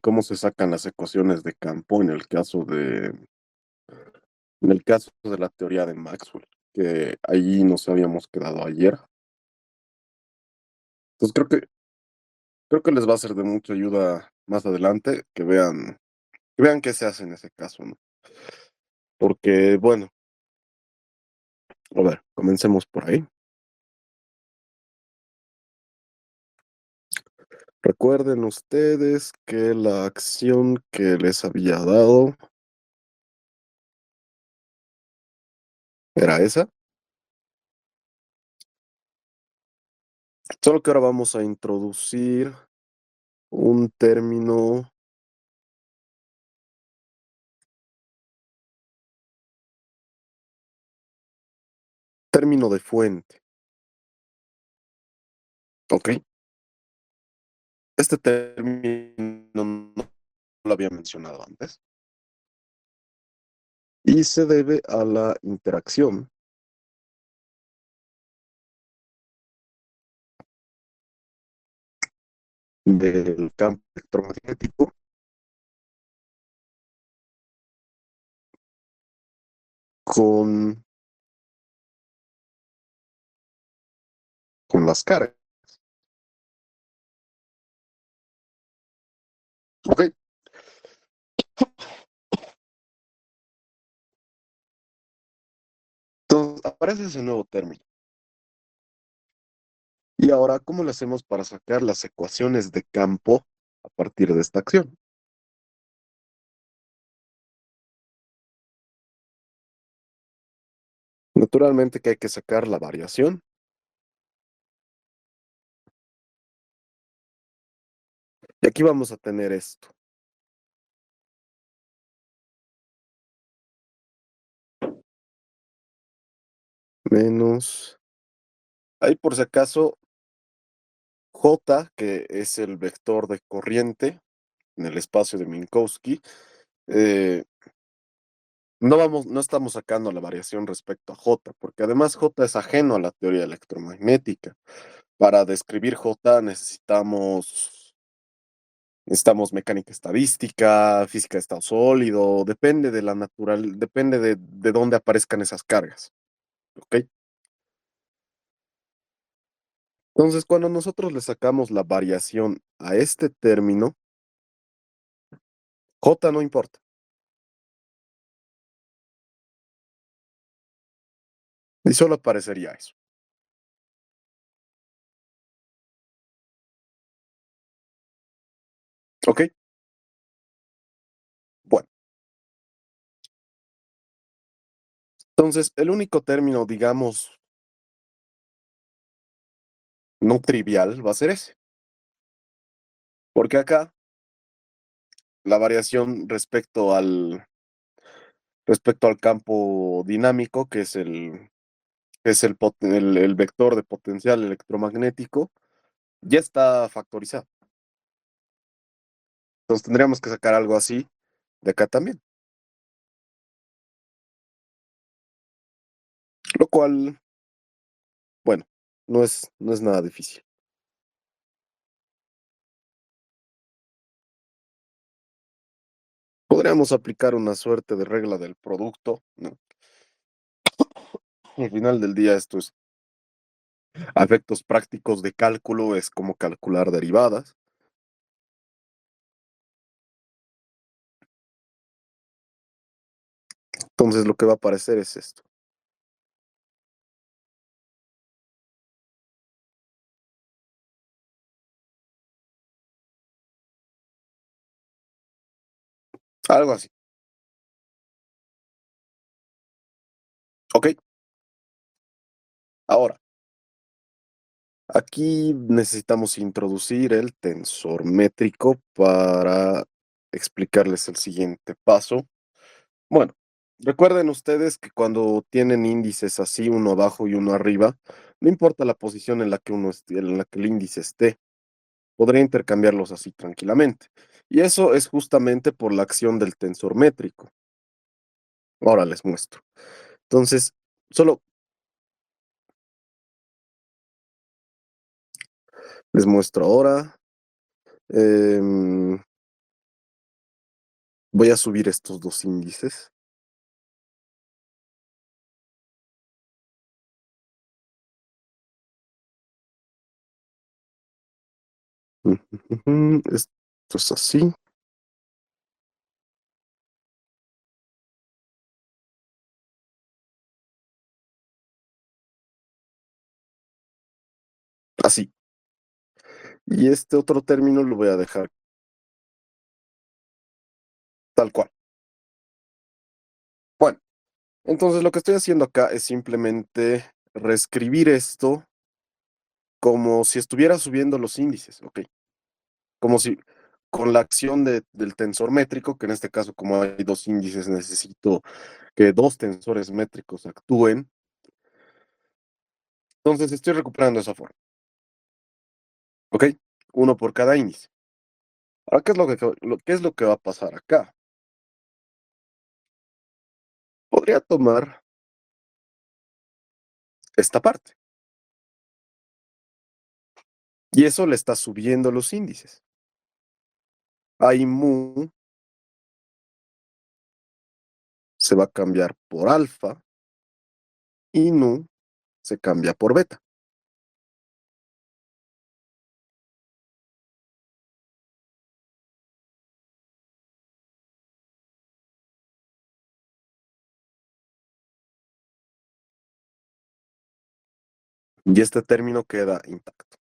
cómo se sacan las ecuaciones de campo en el caso de la teoría de Maxwell, que ahí nos habíamos quedado ayer. Entonces creo que les va a ser de mucha ayuda más adelante que vean qué se hace en ese caso, ¿no? Porque, bueno, a ver, comencemos por ahí. Recuerden ustedes que la acción que les había dado era esa, solo que ahora vamos a introducir un término de fuente, ¿ok? Este término no lo había mencionado antes y se debe a la interacción del campo electromagnético con, con las cargas, ¿ok? Entonces aparece ese nuevo término. Y ahora, ¿cómo lo hacemos para sacar las ecuaciones de campo a partir de esta acción? Naturalmente que hay que sacar la variación. Y aquí vamos a tener esto, menos, ahí por si acaso, J, que es el vector de corriente en el espacio de Minkowski, eh, no estamos sacando la variación respecto a J, porque además J es ajeno a la teoría electromagnética. Para describir J necesitamos mecánica estadística, física de estado sólido, depende de depende de dónde aparezcan esas cargas, ¿ok? Entonces, cuando nosotros le sacamos la variación a este término, J no importa, y solo aparecería eso, ¿ok? Bueno, entonces el único término, digamos, no trivial va a ser ese, porque acá la variación respecto al campo dinámico, que es el vector de potencial electromagnético, ya está factorizado. Entonces tendríamos que sacar algo así de acá también, lo cual, bueno, no es nada difícil. Podríamos aplicar una suerte de regla del producto, ¿no? Al final del día, esto es a efectos prácticos de cálculo, es como calcular derivadas. Entonces lo que va a aparecer es esto. Algo así. Ok, ahora, aquí necesitamos introducir el tensor métrico para explicarles el siguiente paso. Bueno, recuerden ustedes que cuando tienen índices así, uno abajo y uno arriba, no importa la posición en la que en la que el índice esté, podría intercambiarlos así tranquilamente. Y eso es justamente por la acción del tensor métrico. Ahora les muestro. Entonces, solo les muestro ahora. Em, Voy a subir estos 2 índices. Esto es así. Así. Y este otro término lo voy a dejar tal cual. Bueno, entonces lo que estoy haciendo acá es simplemente reescribir esto como si estuviera subiendo los índices, ¿ok? Como si con la acción del tensor métrico, que en este caso como hay 2 índices, necesito que 2 tensores métricos actúen. Entonces estoy recuperando esa forma, ¿ok? Uno por cada índice. Ahora, ¿qué es lo que va a pasar acá? Podría tomar esta parte y eso le está subiendo los índices. Ahí mu se va a cambiar por alfa y nu se cambia por beta. Y este término queda intacto.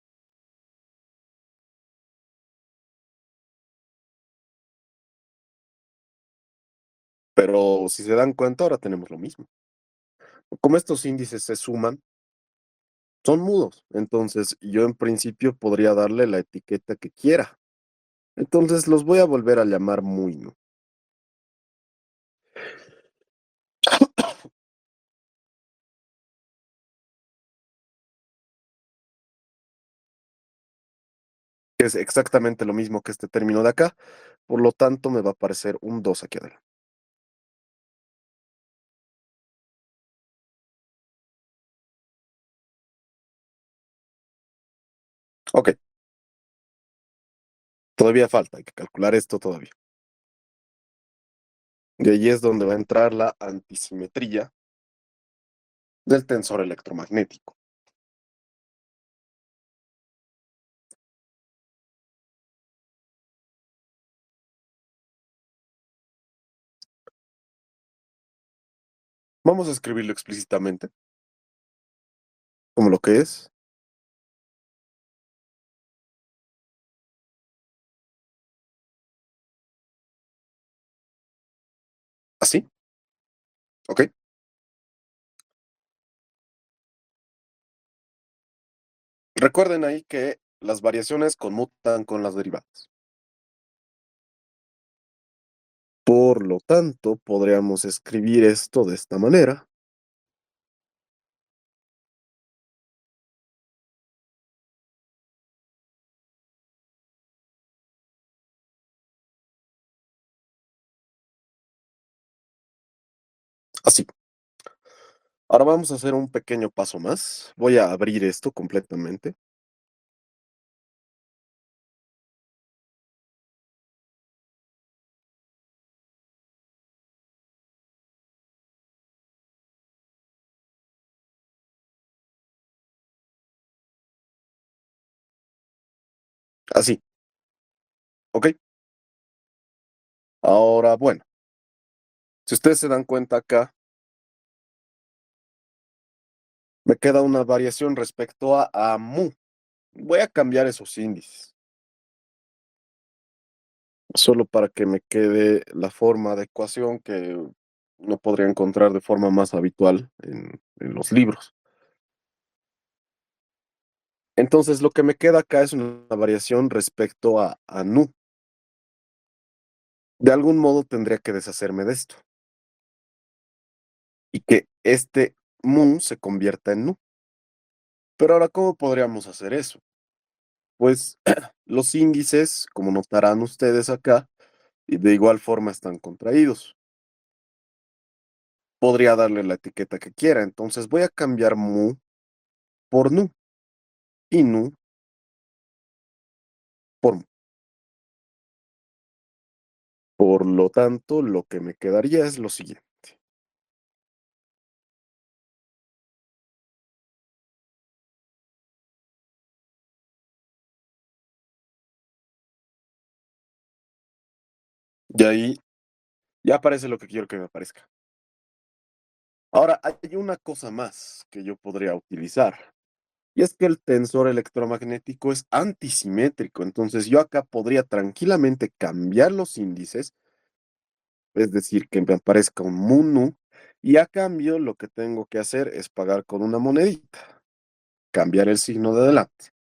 Pero si se dan cuenta, ahora tenemos lo mismo. Como estos índices se suman, son mudos. Entonces, yo en principio podría darle la etiqueta que quiera. Entonces, los voy a volver a llamar muy nu. Que es exactamente lo mismo que este término de acá. Por lo tanto, me va a aparecer un 2 aquí adelante. Ok, todavía falta, hay que calcular esto todavía. Y ahí es donde va a entrar la antisimetría del tensor electromagnético. Vamos a escribirlo explícitamente, como lo que es, así, ¿ok? Recuerden ahí que las variaciones conmutan con las derivadas. Por lo tanto, podríamos escribir esto de esta manera. Así. Ahora vamos a hacer un pequeño paso más. Voy a abrir esto completamente. Así, ¿ok? Ahora, bueno, si ustedes se dan cuenta acá, me queda una variación respecto a mu. Voy a cambiar esos índices, solo para que me quede la forma de ecuación que no podría encontrar de forma más habitual en los libros. Entonces, lo que me queda acá es una variación respecto a nu. De algún modo tendría que deshacerme de esto y que este mu se convierta en nu. Pero ahora, ¿cómo podríamos hacer eso? Pues los índices, como notarán ustedes acá, y de igual forma están contraídos. Podría darle la etiqueta que quiera, entonces voy a cambiar mu por nu y nu por mu. Por lo tanto, lo que me quedaría es lo siguiente. Y ahí ya aparece lo que quiero que me aparezca. Ahora, hay una cosa más que yo podría utilizar, y es que el tensor electromagnético es antisimétrico, entonces yo acá podría tranquilamente cambiar los índices, es decir, que me aparezca un mu, y a cambio lo que tengo que hacer es pagar con una monedita, cambiar el signo de adelante.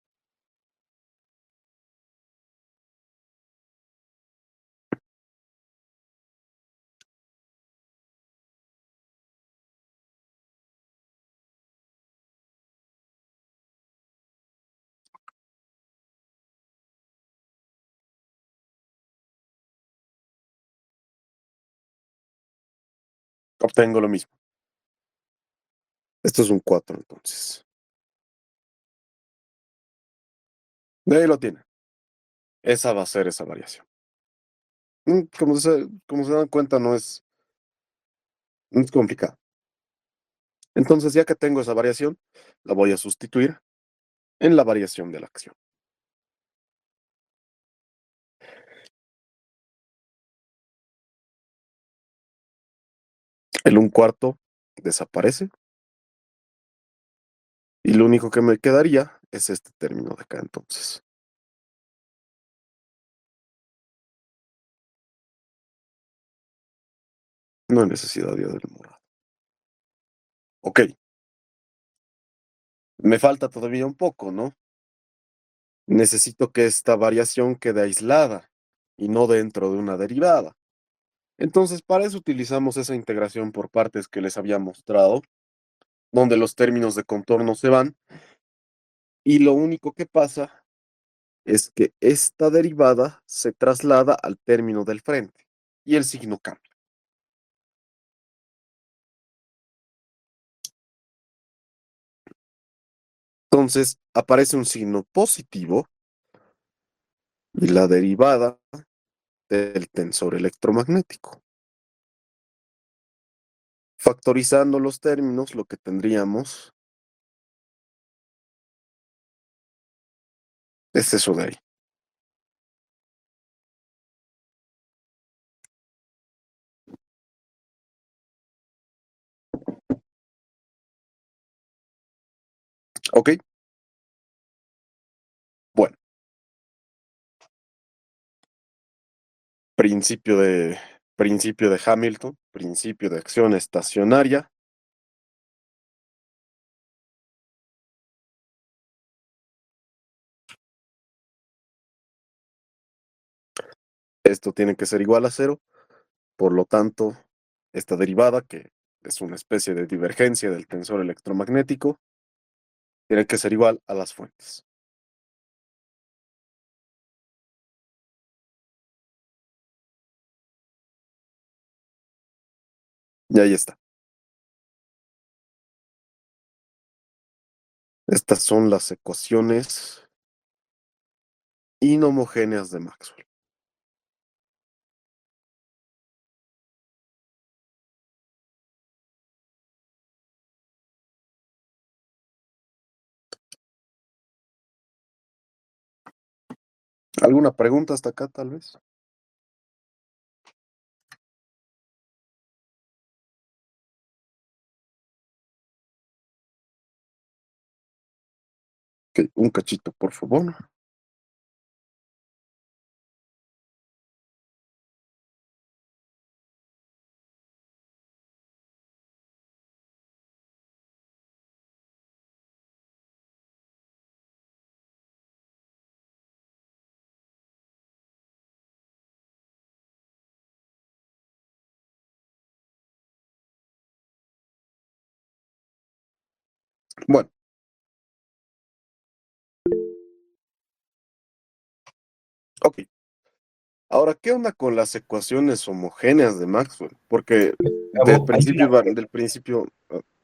Obtengo lo mismo. Esto es un 4, entonces. De ahí lo tiene. Esa va a ser esa variación. Como se dan cuenta, no es complicado. Entonces, ya que tengo esa variación, la voy a sustituir en la variación de la acción. El un cuarto desaparece y lo único que me quedaría es este término de acá, entonces. No hay necesidad de del morado. Ok, me falta todavía un poco, ¿no? Necesito que esta variación quede aislada y no dentro de una derivada. Entonces, para eso utilizamos esa integración por partes que les había mostrado, donde los términos de contorno se van y lo único que pasa es que esta derivada se traslada al término del frente y el signo cambia. Entonces, aparece un signo positivo y la derivada del tensor electromagnético. Factorizando los términos, lo que tendríamos es eso de ahí. ¿Ok? Bueno, principio de, principio de Hamilton, principio de acción estacionaria. Esto tiene que ser igual a cero. Por lo tanto, esta derivada, que es una especie de divergencia del tensor electromagnético, tiene que ser igual a las fuentes. Y ahí está. Estas son las ecuaciones inhomogéneas de Maxwell. ¿Alguna pregunta hasta acá, tal vez? Ok, un cachito, por favor. Bueno, ok. Ahora, ¿qué onda con las ecuaciones homogéneas de Maxwell? Porque Gabo, hay una, del principio,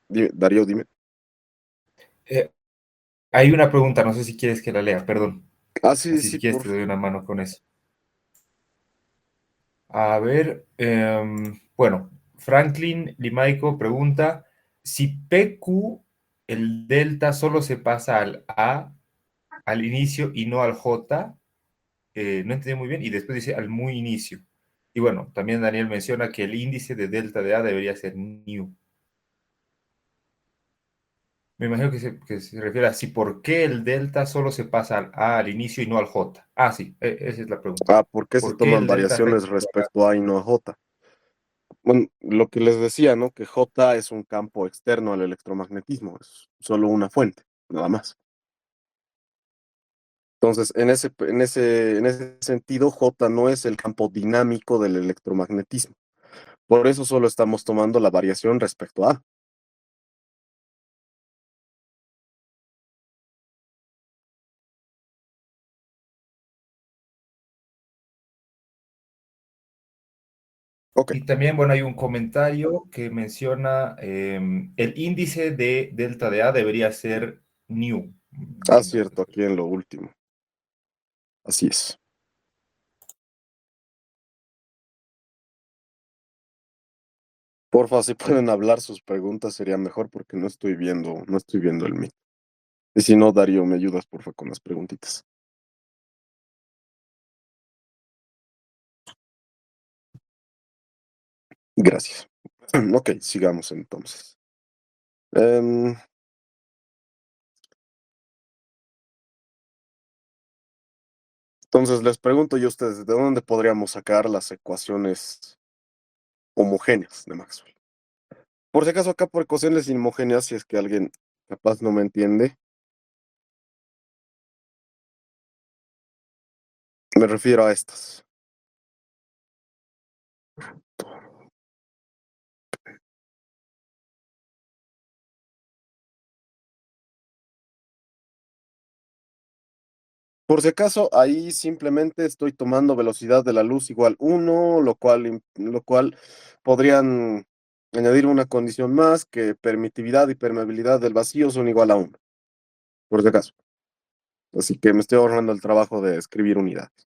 Darío, dime. eh, hay una pregunta, no sé si quieres que la lea, perdón. Ah, sí, Así sí, si quieres por te doy una mano con eso. A ver, bueno, Franklin Limaico pregunta, si PQ, el delta solo se pasa al A al inicio y no al J, no entendí muy bien, y después dice al muy inicio. Y bueno, también Daniel menciona que el índice de delta de A debería ser new. Me imagino que se refiere a si por qué el delta solo se pasa al A al inicio y no al J. Ah, sí, esa es la pregunta. Ah, ¿por qué se ¿Por qué toman el delta afecta? variaciones respecto a y no a J? Bueno, lo que les decía, ¿no? Que J es un campo externo al electromagnetismo, es solo una fuente, nada más. Entonces, en ese sentido, J no es el campo dinámico del electromagnetismo. Por eso solo estamos tomando la variación respecto a. Ok, Y también, bueno, hay un comentario que menciona el índice de delta de A debería ser new. cierto, aquí en lo último. Así es. Porfa, si pueden hablar sus preguntas sería mejor porque no estoy viendo el mío. Y si no, Darío, me ayudas, porfa, con las preguntitas. Gracias. Ok, sigamos entonces. Em, entonces les pregunto yo a ustedes, ¿de dónde podríamos sacar las ecuaciones homogéneas de Maxwell? Por si acaso acá por ecuaciones inhomogéneas, si es que alguien capaz no me entiende, me refiero a estas. Por si acaso, ahí simplemente estoy tomando velocidad de la luz igual 1, lo cual podrían añadir una condición más, que permitividad y permeabilidad del vacío son igual a 1, por si acaso. Así que me estoy ahorrando el trabajo de escribir unidades.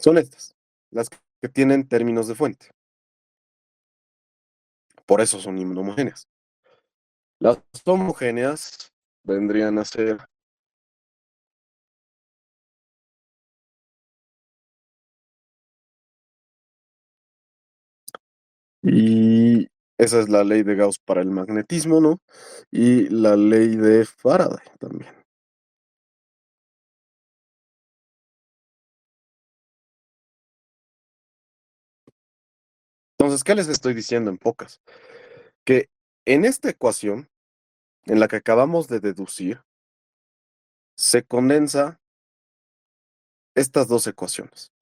Son estas, las que tienen términos de fuente. Por eso son inhomogéneas. Las homogéneas vendrían a ser, y esa es la ley de Gauss para el magnetismo, ¿no? Y la ley de Faraday también. Entonces, ¿qué les estoy diciendo en pocas? Que en esta ecuación, en la que acabamos de deducir, se condensa estas dos ecuaciones.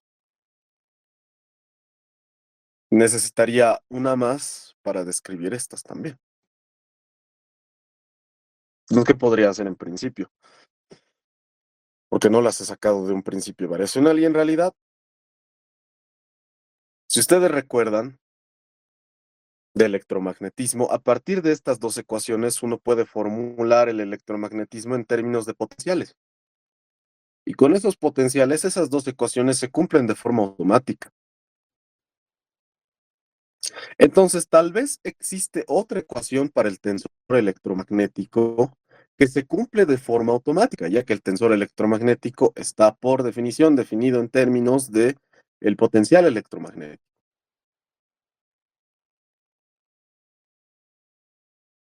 Necesitaría una más para describir estas también. Lo que podría hacer en principio, porque no las he sacado de un principio variacional. Y en realidad, si ustedes recuerdan de electromagnetismo, a partir de estas dos ecuaciones uno puede formular el electromagnetismo en términos de potenciales. Y con esos potenciales, esas dos ecuaciones se cumplen de forma automática. Entonces, tal vez existe otra ecuación para el tensor electromagnético que se cumple de forma automática, ya que el tensor electromagnético está por definición definido en términos de el potencial electromagnético.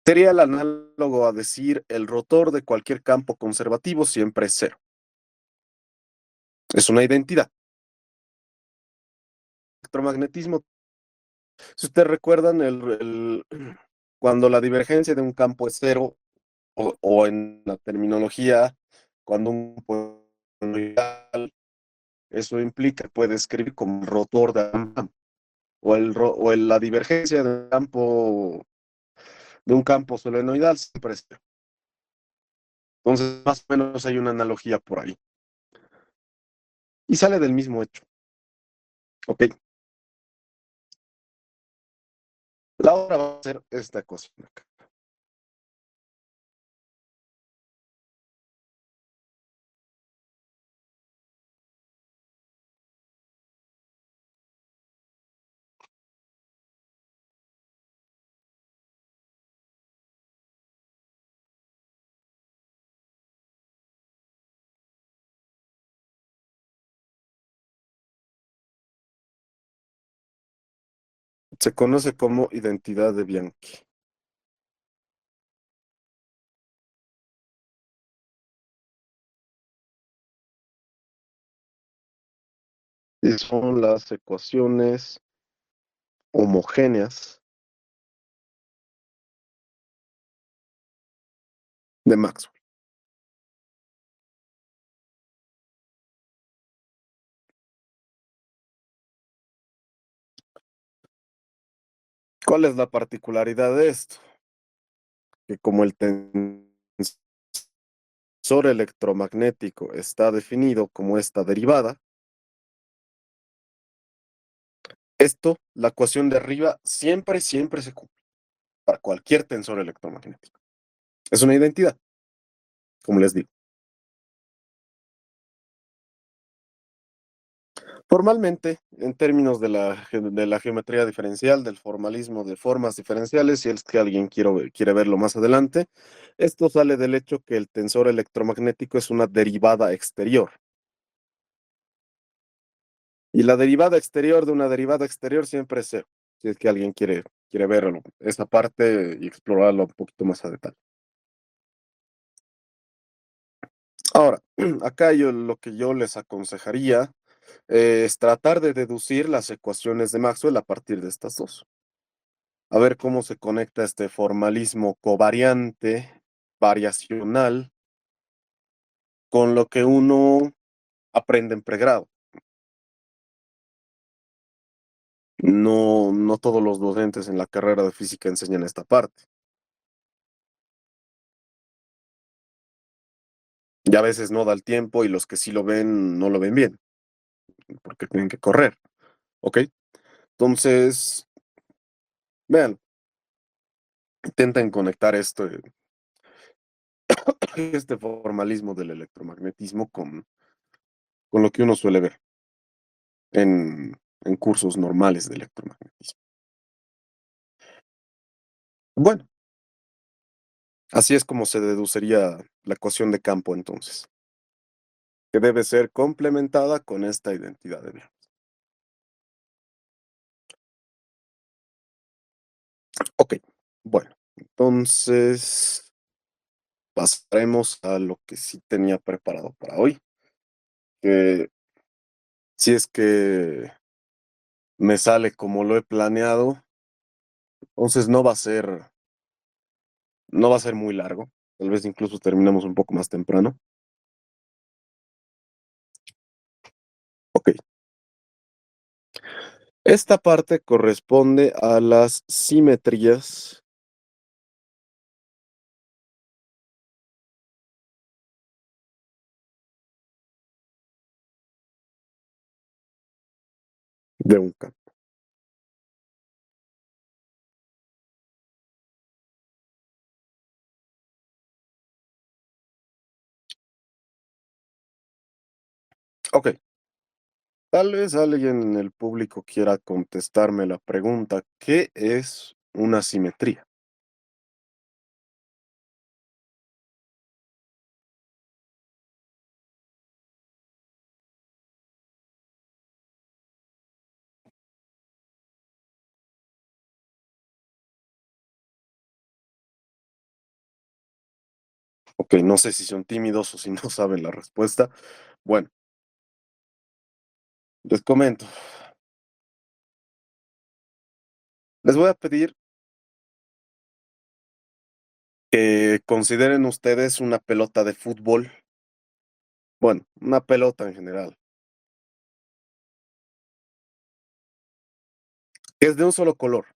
Sería el análogo a decir el rotor de cualquier campo conservativo siempre es cero. Es una identidad. Electromagnetismo, si ustedes recuerdan, cuando la divergencia de un campo es cero, o en la terminología, cuando un campo es noidal, eso implica, puede escribir como el rotor de un campo, la divergencia de un campo solenoidal siempre es cero. Entonces, más o menos hay una analogía por ahí. Y sale del mismo hecho. Ok. La otra va a ser esta cosa acá. Se conoce como identidad de Bianchi. Y son las ecuaciones homogéneas de Maxwell. ¿Cuál es la particularidad de esto? Que como el tensor electromagnético está definido como esta derivada, la ecuación de arriba siempre se cumple para cualquier tensor electromagnético. Es una identidad, como les digo. Formalmente, en términos de la geometría diferencial, del formalismo de formas diferenciales, si es que alguien quiere verlo más adelante, esto sale del hecho que el tensor electromagnético es una derivada exterior. Y la derivada exterior de una derivada exterior siempre es cero, si es que alguien quiere verlo, esa parte y explorarlo un poquito más a detalle. Ahora, acá lo que yo les aconsejaría es tratar de deducir las ecuaciones de Maxwell a partir de estas dos. A ver cómo se conecta este formalismo covariante, variacional, con lo que uno aprende en pregrado. No todos los docentes en la carrera de física enseñan esta parte. Y a veces no da el tiempo y los que sí lo ven no lo ven bien, porque tienen que correr. ¿Ok? Entonces, vean, intenten conectar este formalismo del electromagnetismo con lo que uno suele ver en cursos normales de electromagnetismo. Bueno, así es como se deduciría la ecuación de campo entonces, que debe ser complementada con esta identidad de Biot. Ok, bueno, entonces pasaremos a lo que sí tenía preparado para hoy, que si es que me sale como lo he planeado, entonces no va a ser muy largo, tal vez incluso terminemos un poco más temprano. Ok, esta parte corresponde a las simetrías de un campo. Ok, tal vez alguien en el público quiera contestarme la pregunta, ¿qué es una simetría? Ok, no sé si son tímidos o si no saben la respuesta. Bueno, les comento. Les voy a pedir que consideren ustedes una pelota de fútbol. Bueno, una pelota en general. Que es de un solo color.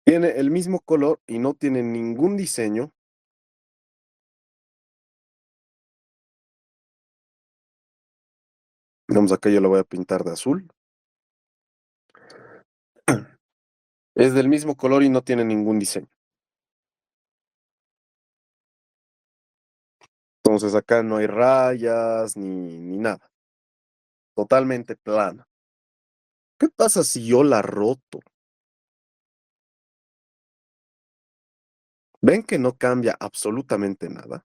Tiene el mismo color y no tiene ningún diseño. Digamos, acá yo lo voy a pintar de azul. Es del mismo color y no tiene ningún diseño. Entonces acá no hay rayas ni nada. Totalmente plana. ¿Qué pasa si yo la roto? ¿Ven que no cambia absolutamente nada?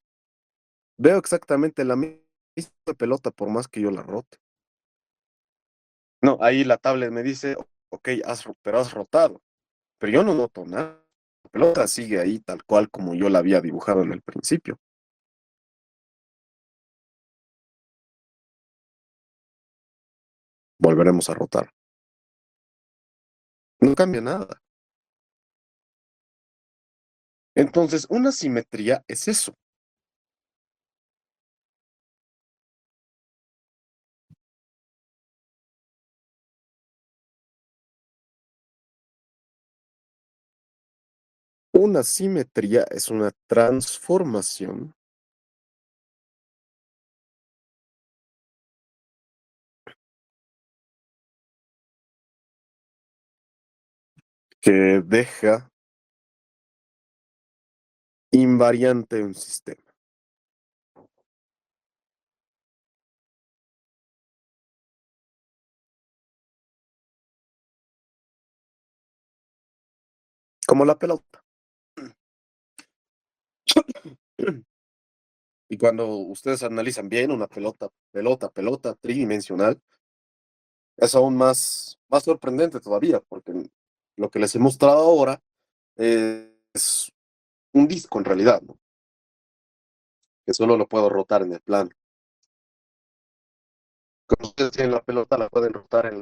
Veo exactamente la misma pelota por más que yo la rote. No, ahí la tablet me dice, ok, pero has rotado. Pero yo no noto nada. La pelota sigue ahí tal cual como yo la había dibujado en el principio. Volveremos a rotar. No cambia nada. Entonces, una simetría es eso. Una simetría es una transformación que deja invariante un sistema. Como la pelota. Y cuando ustedes analizan bien una pelota tridimensional, es aún más sorprendente todavía, porque lo que les he mostrado ahora es un disco en realidad, ¿no? Que solo lo puedo rotar en el plano. Cuando ustedes tienen la pelota, la pueden rotar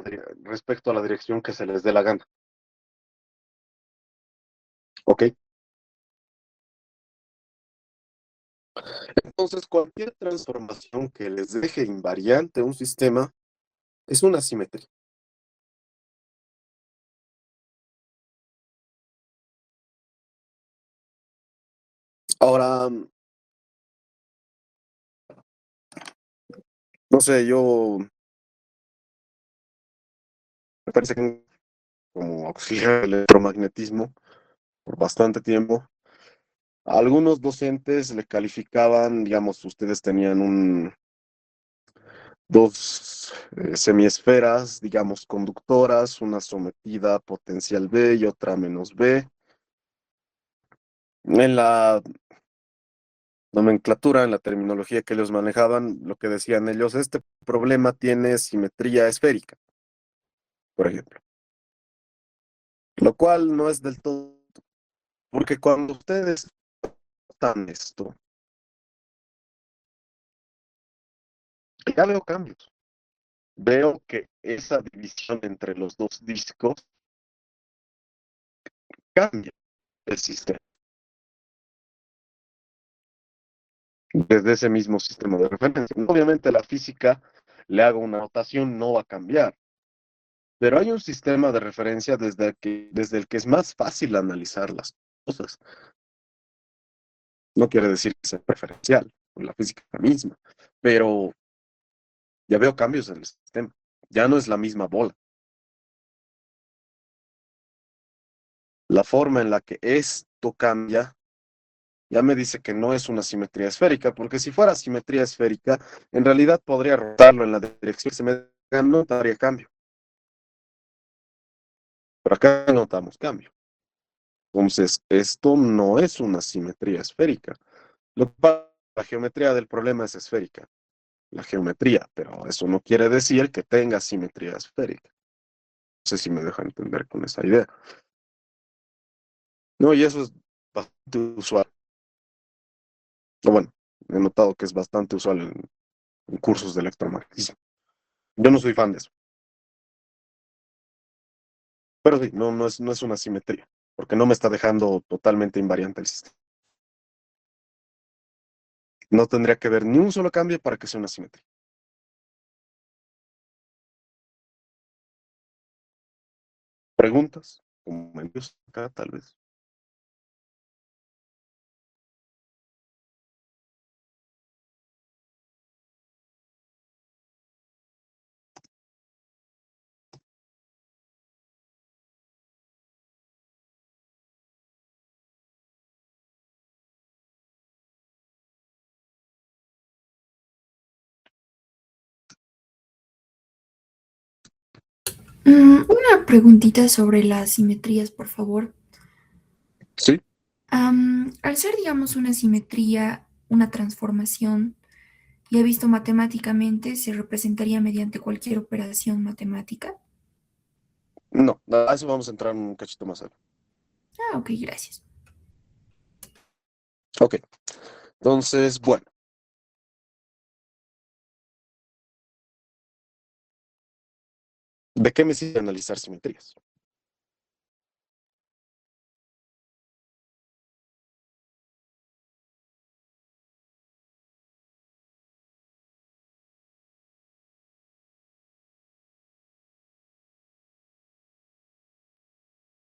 respecto a la dirección que se les dé la gana. ¿Ok? Entonces, cualquier transformación que les deje invariante un sistema es una simetría. Ahora, no sé, yo me parece que como auxiliar del electromagnetismo por bastante tiempo, a algunos docentes le calificaban, digamos, ustedes tenían dos semiesferas, digamos, conductoras, una sometida potencial B y otra menos B. En la nomenclatura, en la terminología que ellos manejaban, lo que decían ellos, este problema tiene simetría esférica, por ejemplo, lo cual no es del todo, porque cuando ustedes notan esto, ya veo cambios. Veo que esa división entre los dos discos cambia el sistema. Desde ese mismo sistema de referencia. Obviamente la física, le hago una notación, no va a cambiar, pero hay un sistema de referencia desde el que es más fácil analizar las cosas. No quiere decir que sea preferencial, la física es la misma, pero ya veo cambios en el sistema. Ya no es la misma bola. La forma en la que esto cambia ya me dice que no es una simetría esférica, porque si fuera simetría esférica, en realidad podría rotarlo en la dirección que se me da, no notaría cambio. Pero acá notamos cambio. Entonces, esto no es una simetría esférica. La geometría del problema es esférica, la geometría, pero eso no quiere decir que tenga simetría esférica. No sé si me deja entender con esa idea. No, y eso es bastante usual. O bueno, he notado que es bastante usual en cursos de electromagnetismo. Yo no soy fan de eso, pero sí, no es una simetría, porque no me está dejando totalmente invariante el sistema. No tendría que haber ni un solo cambio para que sea una simetría. ¿Preguntas? ¿Comentarios acá, tal vez? Una preguntita sobre las simetrías, por favor. Sí, Al ser, digamos, una simetría, una transformación, y he visto matemáticamente, se representaría mediante cualquier operación matemática. No, a eso vamos a entrar un cachito más adelante. Ah, ok, gracias. Ok, entonces, bueno. ¿De qué me sirve analizar simetrías?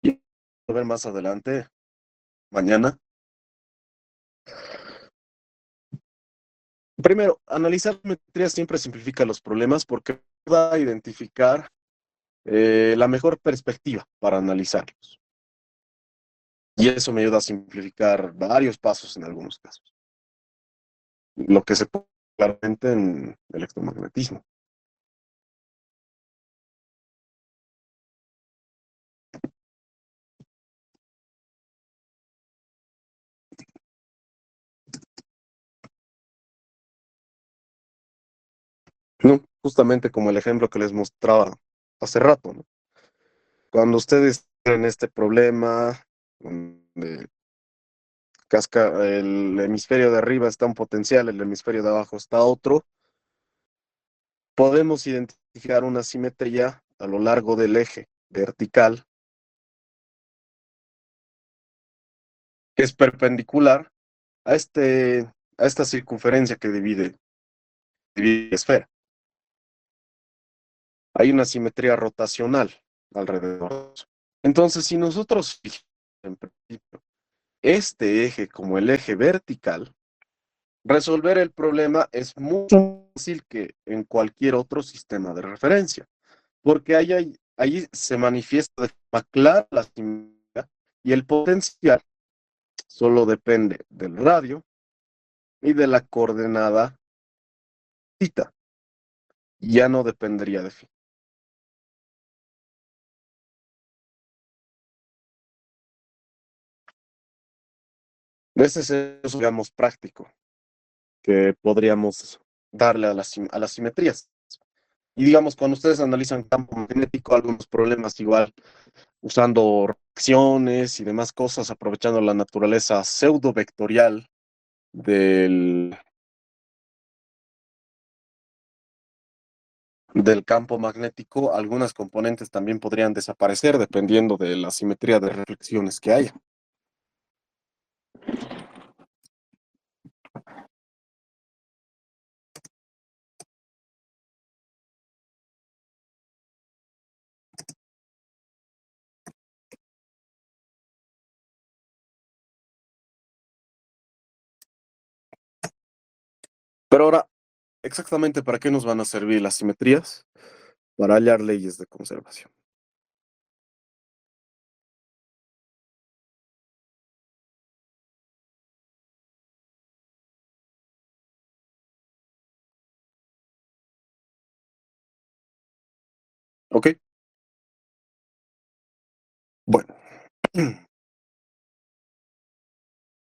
Y a ver más adelante, mañana. Primero, analizar simetrías siempre simplifica los problemas porque va a identificar la mejor perspectiva para analizarlos. Y eso me ayuda a simplificar varios pasos en algunos casos. Lo que se puede claramente en electromagnetismo. ¿No? Justamente como el ejemplo que les mostraba hace rato, ¿no? Cuando ustedes tienen este problema, donde el hemisferio de arriba está un potencial, el hemisferio de abajo está otro, podemos identificar una simetría a lo largo del eje vertical que es perpendicular a, a esta circunferencia que divide la esfera. Hay una simetría rotacional alrededor de eso. Entonces, si nosotros fijamos en principio este eje como el eje vertical, resolver el problema es mucho más fácil que en cualquier otro sistema de referencia, porque ahí se manifiesta de forma clara la simetría y el potencial solo depende del radio y de la coordenada θ, ya no dependería de phi. Ese es el uso, digamos, práctico que podríamos darle a las simetrías. Y digamos, cuando ustedes analizan campo magnético, algunos problemas igual usando reacciones y demás cosas, aprovechando la naturaleza pseudo vectorial del campo magnético, algunas componentes también podrían desaparecer dependiendo de la simetría de reflexiones que haya. Pero ahora, exactamente para qué nos van a servir las simetrías? Para hallar leyes de conservación. ¿Ok? Bueno,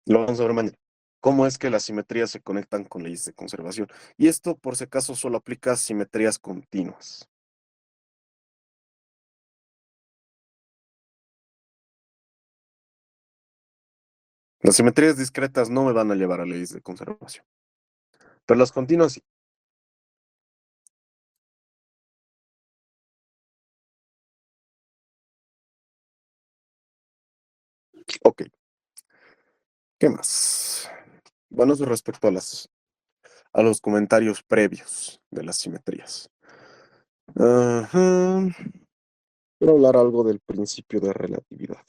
lo vamos a ver mañana. ¿Cómo es que las simetrías se conectan con leyes de conservación? Y esto, por si acaso, solo aplica a simetrías continuas. Las simetrías discretas no me van a llevar a leyes de conservación, pero las continuas sí. Ok, ¿qué más? Bueno, eso respecto a los comentarios previos de las simetrías. Ajá. Quiero hablar algo del principio de relatividad.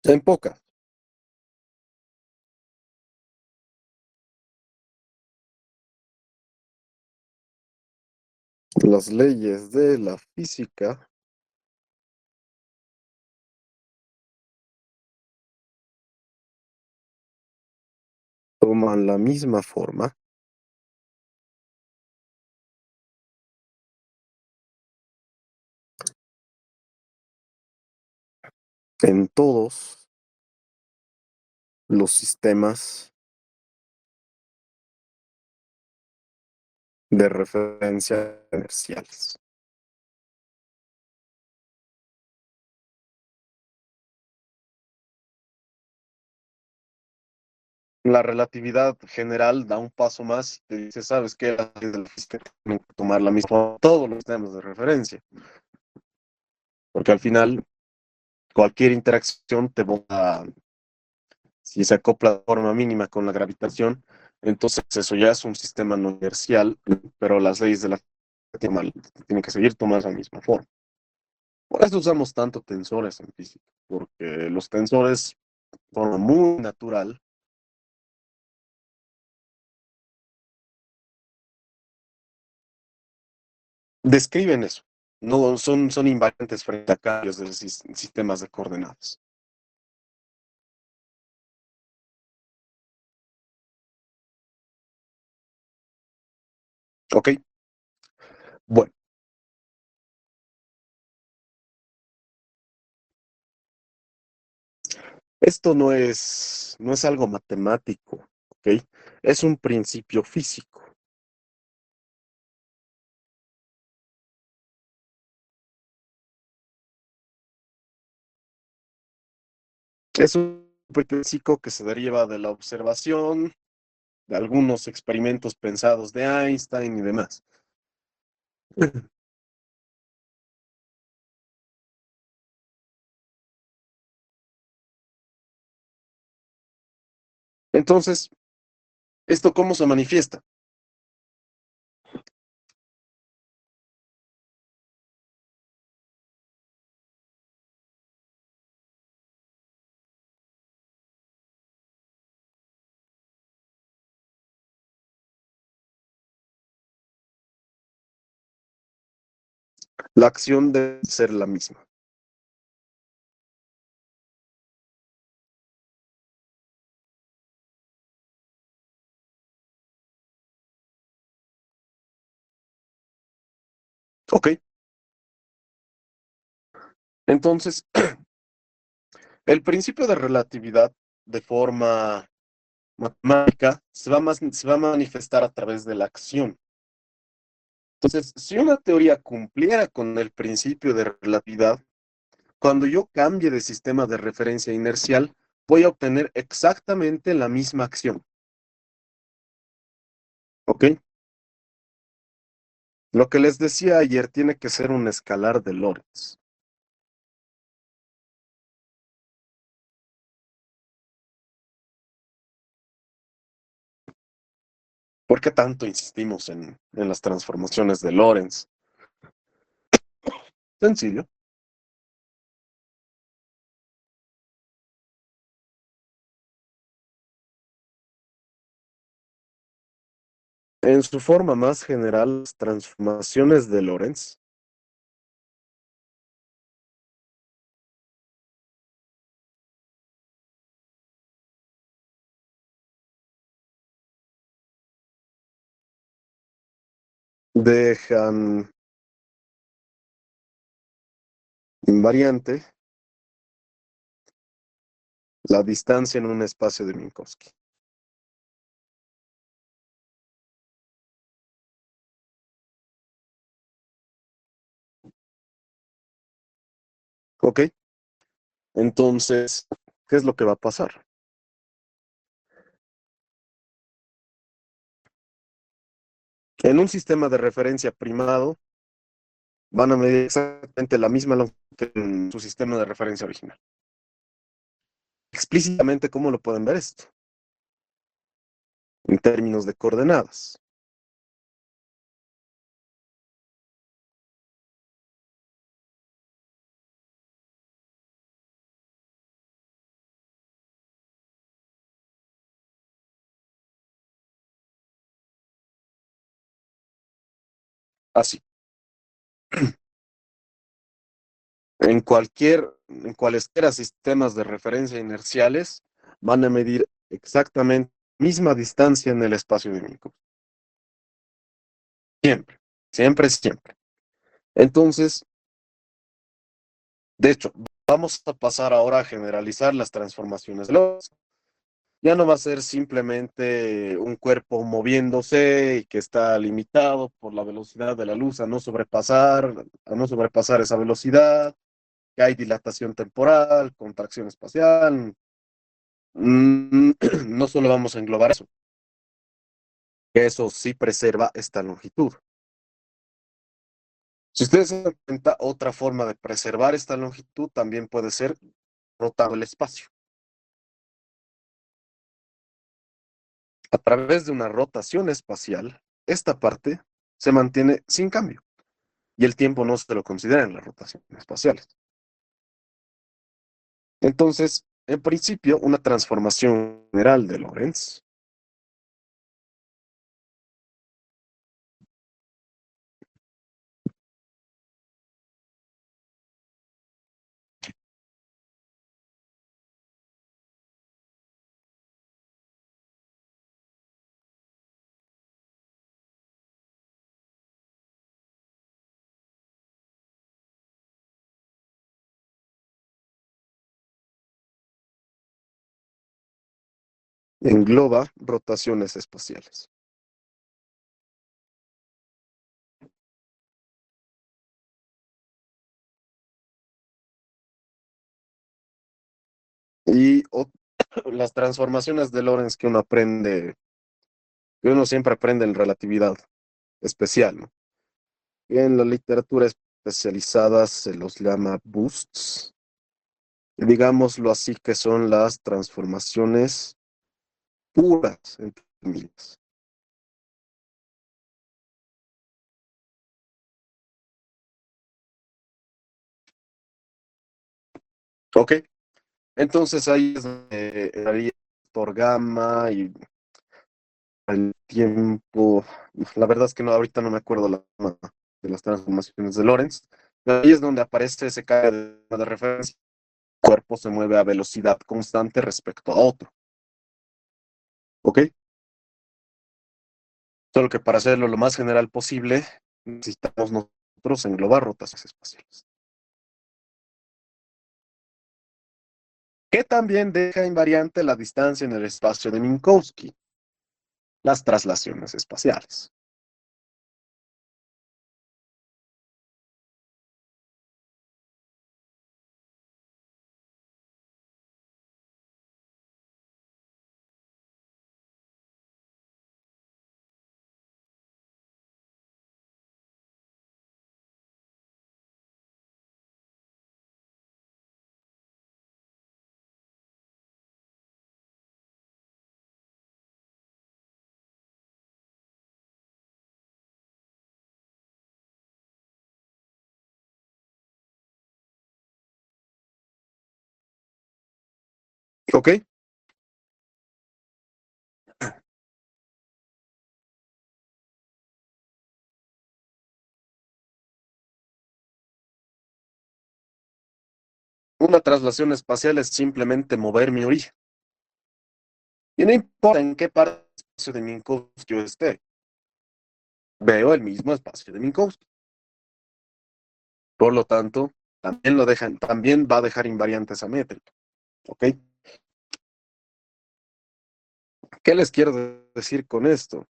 En pocas. Las leyes de la física toman toman la misma forma en todos los sistemas de referencia inerciales. La relatividad general da un paso más y te dice, ¿sabes qué? Las leyes de la física tienen que tomar la misma forma en todos los sistemas de referencia, porque al final cualquier interacción te va, si se acopla de forma mínima con la gravitación, entonces eso ya es un sistema no inercial, pero las leyes de la física tienen que seguir tomando la misma forma. Por eso usamos tanto tensores en física, porque los tensores, de forma muy natural, describen eso. No son invariantes frente a cambios de sistemas de coordenadas. ¿Ok? Bueno, esto no es algo matemático, ¿ok? Es un principio físico. Es un principio físico que se deriva de la observación, de algunos experimentos pensados de Einstein y demás. Entonces, ¿esto cómo se manifiesta? La acción debe ser la misma. Ok, entonces, el principio de relatividad de forma matemática se va a manifestar a través de la acción. Entonces, si una teoría cumpliera con el principio de relatividad, cuando yo cambie de sistema de referencia inercial, voy a obtener exactamente la misma acción. ¿Ok? Lo que les decía ayer tiene que ser un escalar de Lorentz. ¿Por qué tanto insistimos en las transformaciones de Lorentz? Sencillo. En su forma más general, las transformaciones de Lorentz dejan invariante la distancia en un espacio de Minkowski. ¿Ok? Entonces, ¿qué es lo que va a pasar? En un sistema de referencia primado, van a medir exactamente la misma longitud en su sistema de referencia original. Explícitamente, ¿cómo lo pueden ver esto? En términos de coordenadas. Así. En cualesquiera sistemas de referencia inerciales, van a medir exactamente misma distancia en el espacio de Minkowski. Siempre, siempre, siempre. Entonces, de hecho, vamos a pasar ahora a generalizar las transformaciones de Lorentz. Ya no va a ser simplemente un cuerpo moviéndose y que está limitado por la velocidad de la luz a no sobrepasar esa velocidad, que hay dilatación temporal, contracción espacial. Mm, no solo vamos a englobar eso, que eso sí preserva esta longitud. Si ustedes se dan cuenta, otra forma de preservar esta longitud también puede ser rotando el espacio. A través de una rotación espacial, esta parte se mantiene sin cambio y el tiempo no se lo considera en las rotaciones espaciales. Entonces, en principio, una transformación general de Lorentz engloba rotaciones espaciales. Y las transformaciones de Lorentz que uno siempre aprende en relatividad especial, ¿no? Y en la literatura especializada se los llama boosts, digámoslo así, que son las transformaciones puras, entre comillas. ¿Ok? Entonces ahí es donde entraría por gamma y el tiempo. La verdad es que no, ahorita no me acuerdo de las transformaciones de Lorentz. Pero ahí es donde aparece ese cambio de referencia. El cuerpo se mueve a velocidad constante respecto a otro. ¿Ok? Solo que para hacerlo lo más general posible, necesitamos nosotros englobar rotaciones espaciales. Que también deja invariante la distancia en el espacio de Minkowski, las traslaciones espaciales. ¿Ok? Una traslación espacial es simplemente mover mi origen. Y no importa en qué parte del espacio de Minkowski yo esté, veo el mismo espacio de Minkowski. Por lo tanto, también va a dejar invariante esa métrica. ¿Ok? ¿Qué les quiero decir con esto?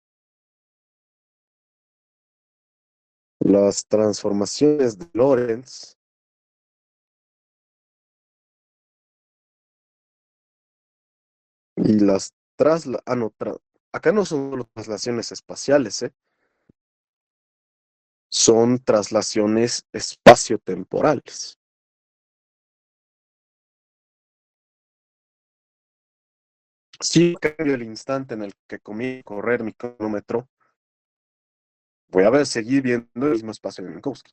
Las transformaciones de Lorentz y las trasla... Ah, no, acá no son solo traslaciones espaciales, ¿eh? Son traslaciones espaciotemporales. Si cambio el instante en el que comienzo a correr mi cronómetro, voy a seguir viendo el mismo espacio de Minkowski.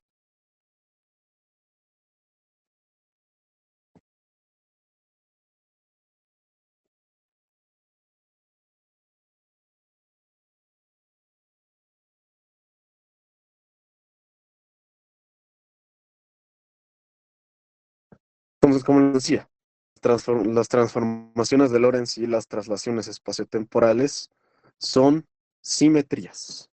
Entonces, como les decía, las transformaciones de Lorentz y las traslaciones espaciotemporales son simetrías.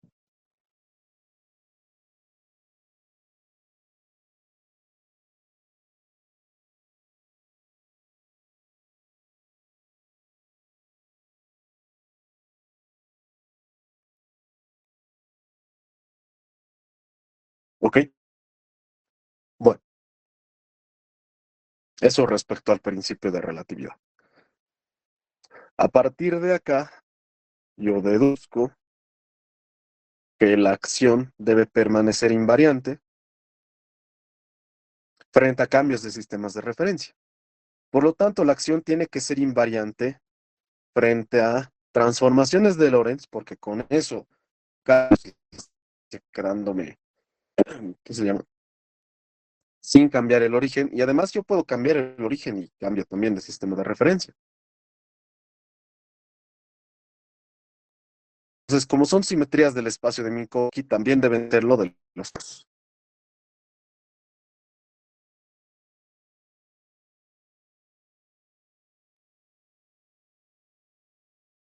¿Ok? Bueno, eso respecto al principio de relatividad. A partir de acá, yo deduzco que la acción debe permanecer invariante frente a cambios de sistemas de referencia. Por lo tanto, la acción tiene que ser invariante frente a transformaciones de Lorentz, porque con eso quedándome, ¿qué se llama? Sin cambiar el origen, y además yo puedo cambiar el origen y cambio también de sistema de referencia. Entonces, como son simetrías del espacio de Minkowski, también deben serlo de los dos.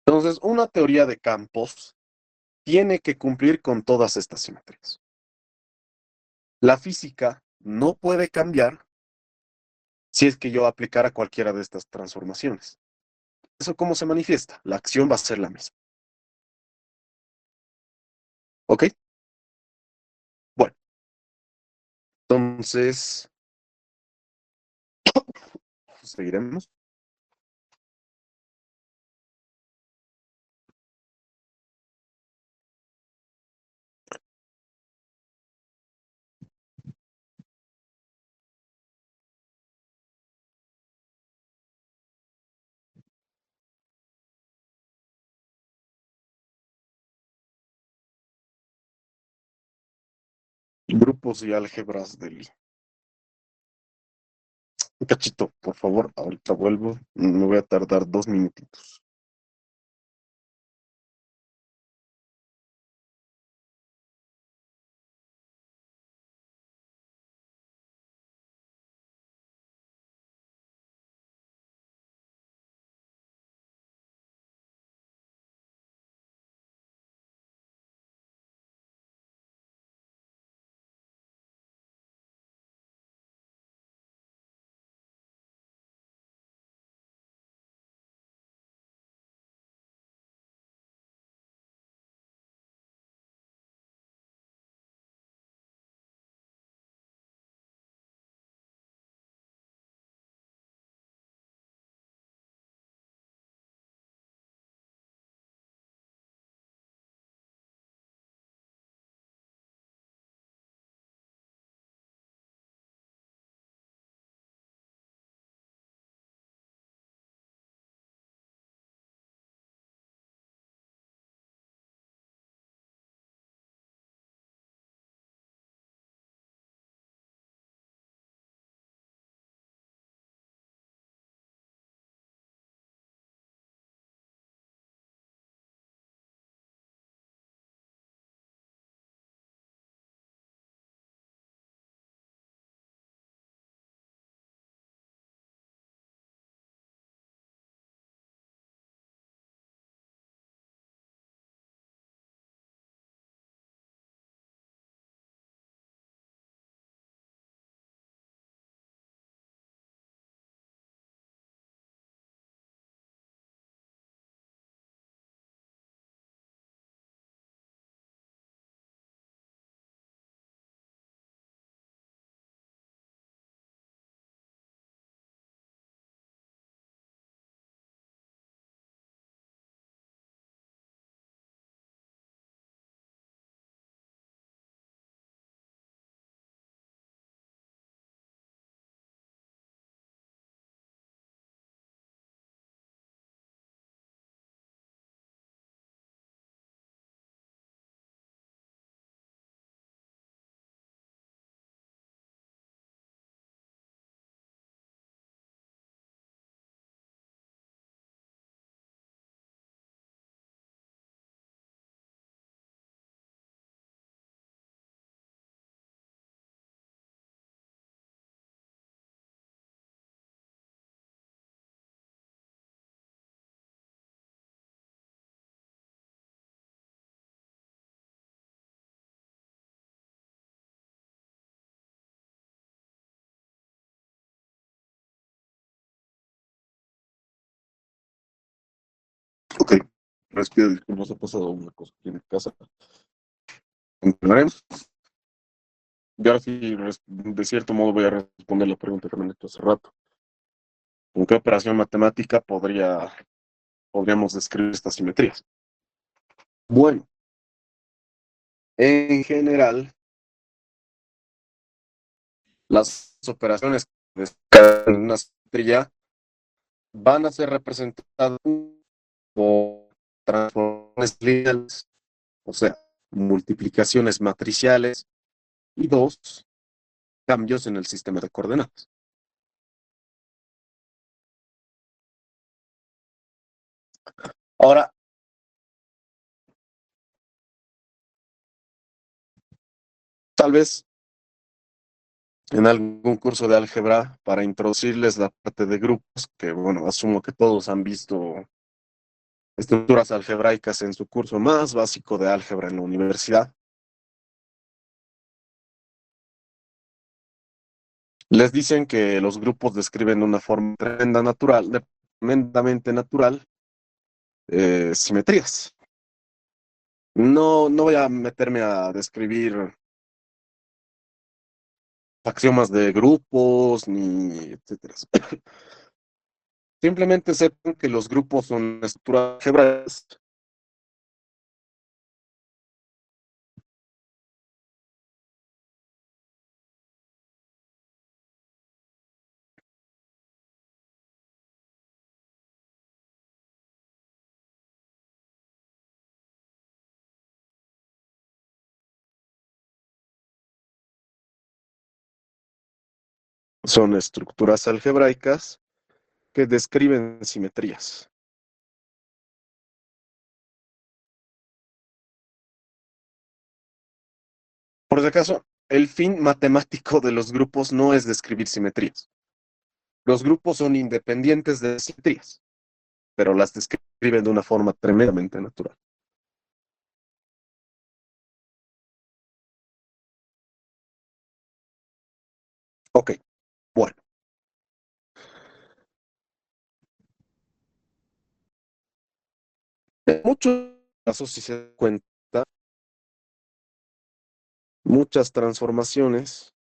Entonces, una teoría de campos tiene que cumplir con todas estas simetrías. La física no puede cambiar si es que yo aplicara cualquiera de estas transformaciones. ¿Eso cómo se manifiesta? La acción va a ser la misma. ¿Ok? Bueno, entonces, seguiremos. Grupos y álgebras de Lie. Un cachito, por favor, ahorita vuelvo. Me voy a tardar 2 minutitos. les pido disculpas, nos ha pasado una cosa aquí en casa. Continuaremos. Y ahora sí, de cierto modo voy a responder la pregunta que me han hecho hace rato. ¿Con qué operación matemática podríamos describir estas simetrías? Bueno, en general, las operaciones que describen una simetría van a ser representadas por transformaciones lineales, o sea, multiplicaciones matriciales y dos, cambios en el sistema de coordenadas. Ahora, tal vez en algún curso de álgebra para introducirles la parte de grupos, que bueno, asumo que todos han visto estructuras algebraicas en su curso más básico de álgebra en la universidad. Les dicen que los grupos describen de una forma tremendamente natural, simetrías. No voy a meterme a describir axiomas de grupos ni etcétera. Simplemente sepan que los grupos son estructuras algebraicas. Son estructuras algebraicas que describen simetrías. Por si acaso, el fin matemático de los grupos no es describir simetrías. Los grupos son independientes de simetrías, pero las describen de una forma tremendamente natural. Ok, bueno. En muchos casos, si se dan cuenta, muchas transformaciones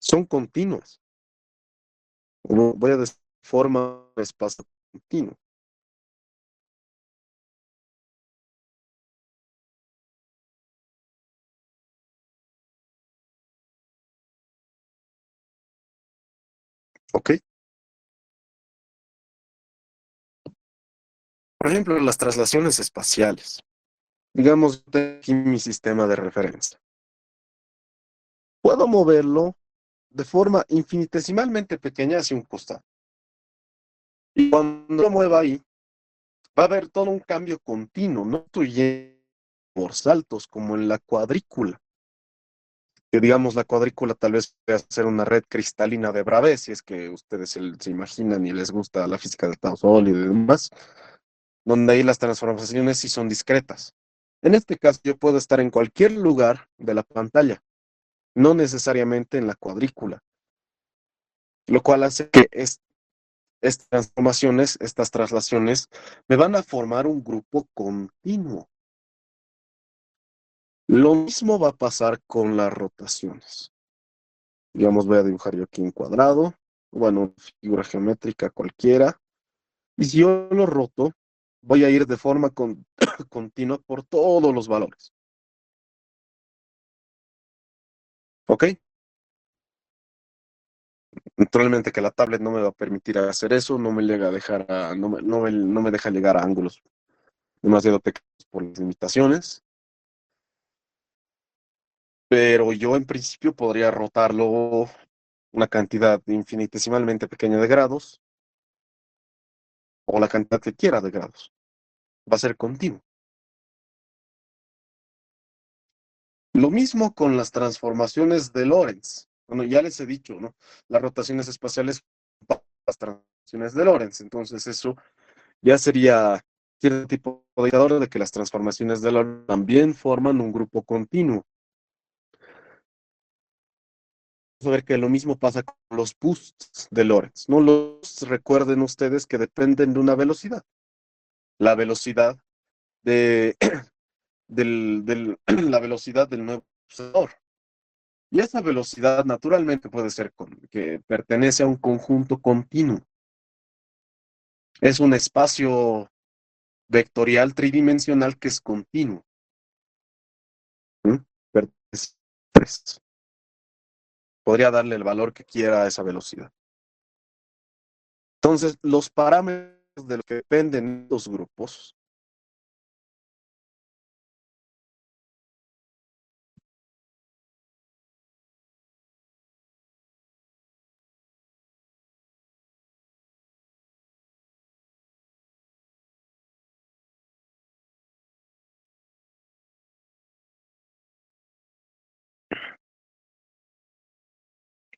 son continuas. Voy a decir forma de espacio continuo. ¿Ok? Por ejemplo, las traslaciones espaciales. Digamos, tengo aquí mi sistema de referencia. Puedo moverlo de forma infinitesimalmente pequeña hacia un costado. Y cuando lo mueva ahí, va a haber todo un cambio continuo, no estoy yendo por saltos como en la cuadrícula. Que digamos, la cuadrícula tal vez pueda ser una red cristalina de Bravais, si es que ustedes se imaginan y les gusta la física del estado sólido y demás, donde ahí las transformaciones sí son discretas. En este caso, yo puedo estar en cualquier lugar de la pantalla, no necesariamente en la cuadrícula, lo cual hace que estas transformaciones, estas traslaciones, me van a formar un grupo continuo. Lo mismo va a pasar con las rotaciones. Digamos, voy a dibujar yo aquí un cuadrado, bueno, figura geométrica cualquiera, y si yo lo roto, voy a ir de forma continua por todos los valores. ¿Ok? Naturalmente que la tablet no me va a permitir hacer eso, no me llega a dejar no me deja llegar a ángulos demasiado pequeños por las limitaciones, pero yo en principio podría rotarlo una cantidad infinitesimalmente pequeña de grados o la cantidad que quiera de grados. Va a ser continuo. Lo mismo con las transformaciones de Lorentz. Bueno, ya les he dicho, ¿no? Las rotaciones espaciales, las transformaciones de Lorentz. Entonces eso ya sería cierto tipo de indicador de que las transformaciones de Lorentz también forman un grupo continuo. a ver que lo mismo pasa con los boosts de Lorentz, ¿no? Los boosts, recuerden ustedes que dependen de una velocidad. La velocidad de, la velocidad del nuevo procesador. Y esa velocidad naturalmente puede ser que pertenece a un conjunto continuo. Es un espacio vectorial tridimensional que es continuo. ¿Mm? Pertenece a tres. Podría darle el valor que quiera a esa velocidad. Entonces, los parámetros de los que dependen los grupos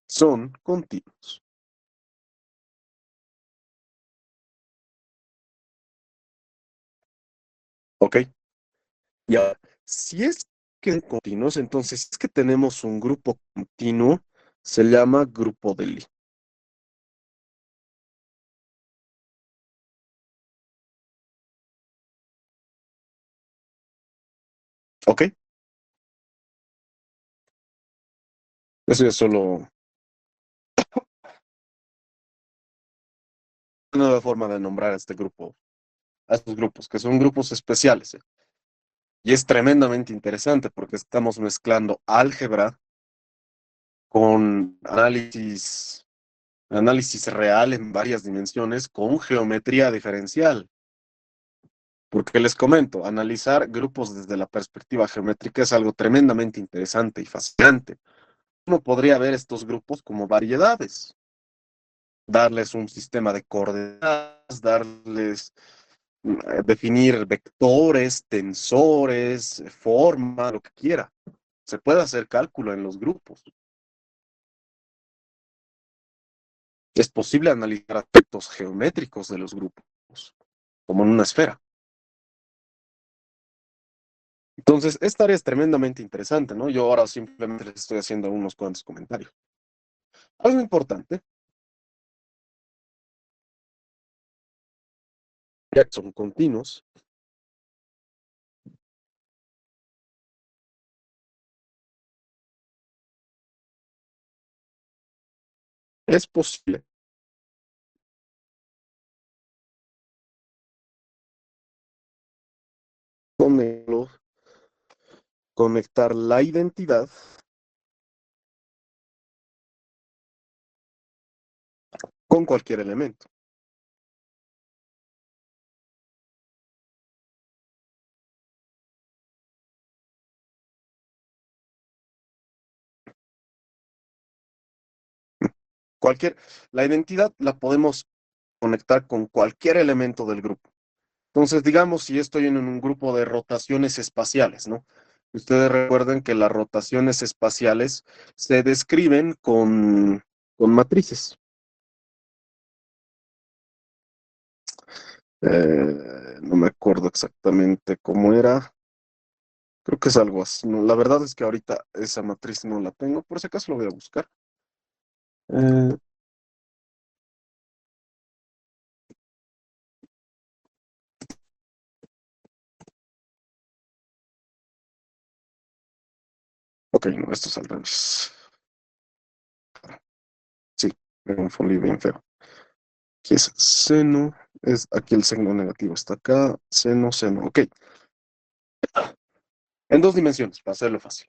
son continuos. ¿Ok? Y ahora, si es que son continuos, entonces es que tenemos un grupo continuo, se llama grupo de Lie. ¿Ok? Eso es solo una nueva forma de nombrar a este grupo, a estos grupos, que son grupos especiales. Y es tremendamente interesante porque estamos mezclando álgebra con análisis real en varias dimensiones con geometría diferencial. Porque les comento, analizar grupos desde la perspectiva geométrica es algo tremendamente interesante y fascinante. Uno podría ver estos grupos como variedades, darles un sistema de coordenadas, definir vectores, tensores, forma, lo que quiera. Se puede hacer cálculo en los grupos. Es posible analizar aspectos geométricos de los grupos, como en una esfera. Entonces, esta área es tremendamente interesante, ¿no? Yo ahora simplemente les estoy haciendo unos cuantos comentarios. Algo importante, ya que son continuos, es posible conectar la identidad con cualquier elemento. Cualquier, la identidad la podemos conectar con cualquier elemento del grupo. Entonces, digamos, si estoy en un grupo de rotaciones espaciales, ¿no? Ustedes recuerden que las rotaciones espaciales se describen con matrices. No me acuerdo exactamente cómo era. Creo que es algo así. No, la verdad es que ahorita esa matriz no la tengo. Por si acaso lo voy a buscar. Eh, ok, no, esto es al revés. Sí, me confundí bien feo. Aquí es seno. Aquí el signo negativo está acá. Seno, seno. Ok. En dos dimensiones, para hacerlo fácil.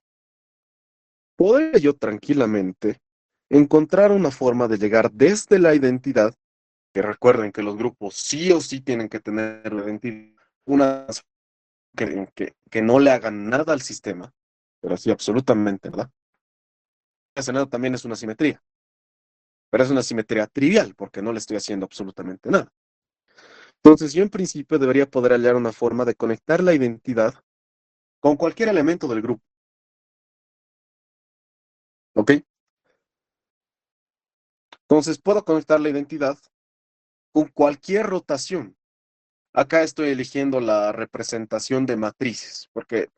Podría yo tranquilamente encontrar una forma de llegar desde la identidad, que recuerden que los grupos sí o sí tienen que tener la identidad, una que no le hagan nada al sistema, pero sí absolutamente nada. Ese nada también es una simetría, pero es una simetría trivial porque no le estoy haciendo absolutamente nada. Entonces yo en principio debería poder hallar una forma de conectar la identidad con cualquier elemento del grupo. ¿Ok? Entonces puedo conectar la identidad con cualquier rotación. Acá estoy eligiendo la representación de matrices, porque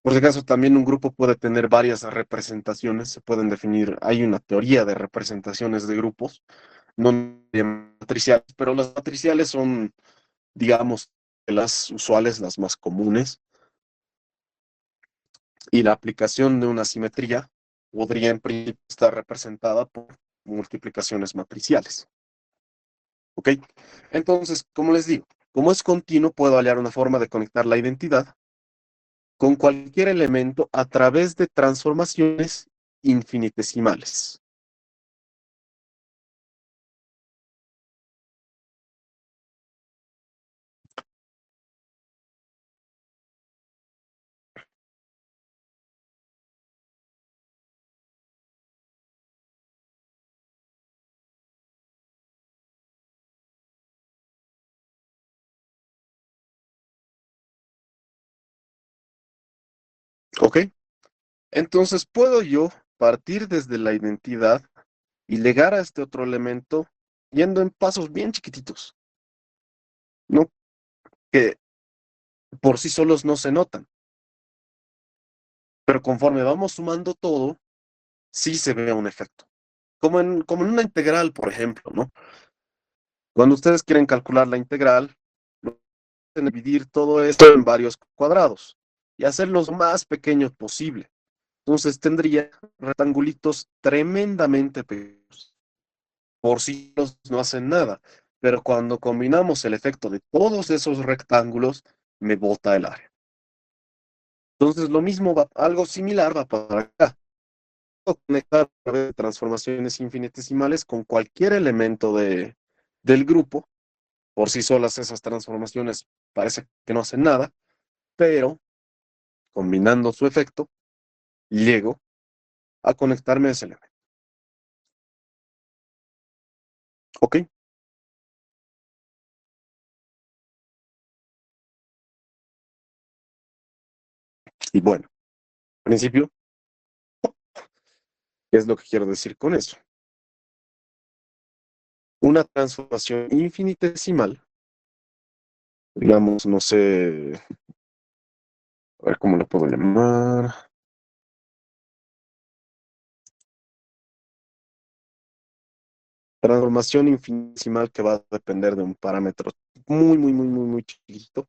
Por si acaso, también un grupo puede tener varias representaciones, se pueden definir, hay una teoría de representaciones de grupos, no matriciales, pero las matriciales son, digamos, las usuales, las más comunes, y la aplicación de una simetría podría en principio estar representada por multiplicaciones matriciales. ¿Ok? Entonces, como les digo, como es continuo, puedo hallar una forma de conectar la identidad con cualquier elemento a través de transformaciones infinitesimales. ¿Ok? Entonces puedo yo partir desde la identidad y llegar a este otro elemento yendo en pasos bien chiquititos, ¿no? Que por sí solos no se notan, pero conforme vamos sumando todo, sí se ve un efecto. Como en una integral, por ejemplo, ¿no? Cuando ustedes quieren calcular la integral, pueden dividir todo esto en varios cuadrados y hacerlos más pequeños posible. Entonces tendría rectangulitos tremendamente pequeños. Por sí solos no hacen nada, pero cuando combinamos el efecto de todos esos rectángulos, me bota el área. Entonces lo mismo va, algo similar va para acá. Puedo conectar a través de transformaciones infinitesimales con cualquier elemento del grupo. Por sí solas esas transformaciones parece que no hacen nada, pero combinando su efecto, llego a conectarme a ese elemento. ¿Ok? Y bueno, en principio, ¿qué es lo que quiero decir con eso? Una transformación infinitesimal, digamos, no sé, a ver cómo lo puedo llamar. Transformación infinitesimal que va a depender de un parámetro muy, muy, muy, muy, muy chiquito.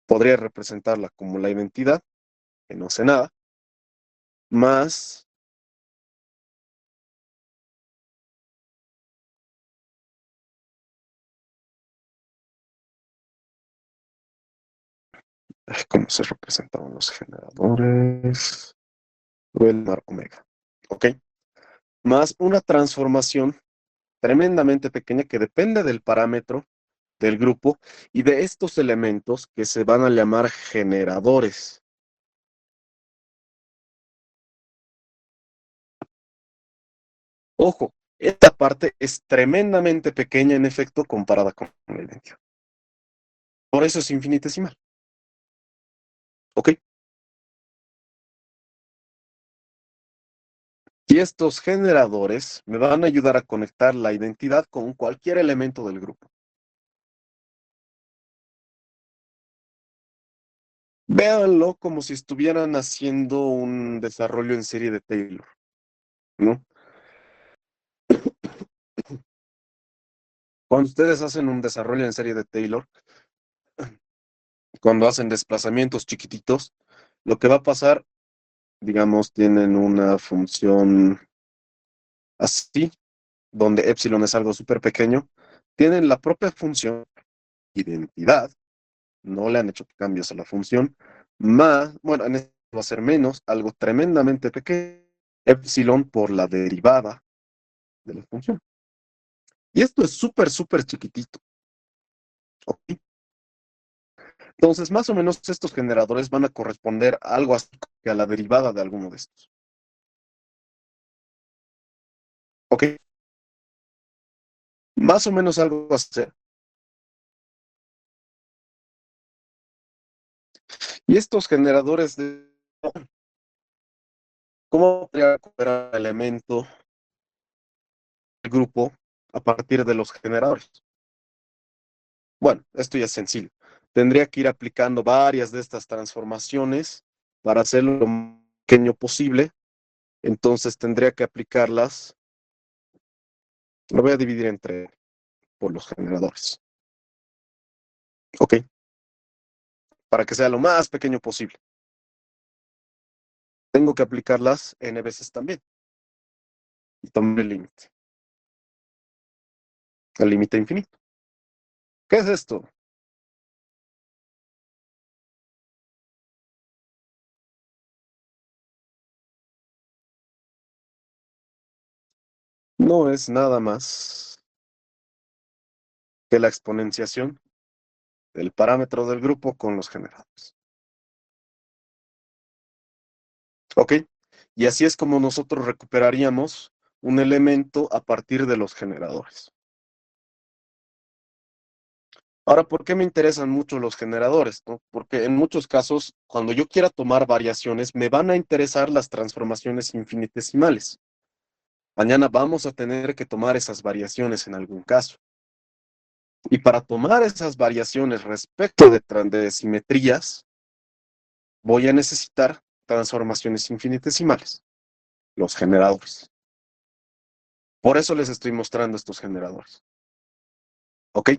Podría representarla como la identidad, que no sé nada, más, ¿cómo se representaban los generadores? El mar omega. ¿Ok? Más una transformación tremendamente pequeña que depende del parámetro del grupo y de estos elementos que se van a llamar generadores. Ojo, esta parte es tremendamente pequeña en efecto comparada con la identidad. Por eso es infinitesimal. ¿Ok? Y estos generadores me van a ayudar a conectar la identidad con cualquier elemento del grupo. Véanlo como si estuvieran haciendo un desarrollo en serie de Taylor, ¿no? Cuando ustedes hacen un desarrollo en serie de Taylor, cuando hacen desplazamientos chiquititos, lo que va a pasar, digamos, tienen una función así, donde epsilon es algo súper pequeño, tienen la propia función identidad, no le han hecho cambios a la función, más, bueno, en este va a ser menos, algo tremendamente pequeño, epsilon por la derivada de la función. Y esto es súper, súper chiquitito. ¿Ok? Entonces, más o menos estos generadores van a corresponder a algo así que a la derivada de alguno de estos. ¿Ok? Más o menos algo así. Y estos generadores de... ¿Cómo podría recuperar el elemento del grupo a partir de los generadores? Bueno, esto ya es sencillo. tendría que ir aplicando varias de estas transformaciones para hacerlo lo más pequeño posible. Entonces tendría que aplicarlas, lo voy a dividir entre por los generadores. Ok, para que sea lo más pequeño posible. Tengo que aplicarlas n veces también. Y tomar el límite infinito. ¿Qué es esto? No es nada más que la exponenciación del parámetro del grupo con los generadores. ¿Ok? Y así es como nosotros recuperaríamos un elemento a partir de los generadores. Ahora, ¿por qué me interesan mucho los generadores? ¿No? Porque en muchos casos, cuando yo quiera tomar variaciones, me van a interesar las transformaciones infinitesimales. Mañana vamos a tener que tomar esas variaciones en algún caso. Y para tomar esas variaciones respecto de simetrías, voy a necesitar transformaciones infinitesimales, los generadores. Por eso les estoy mostrando estos generadores. ¿Ok?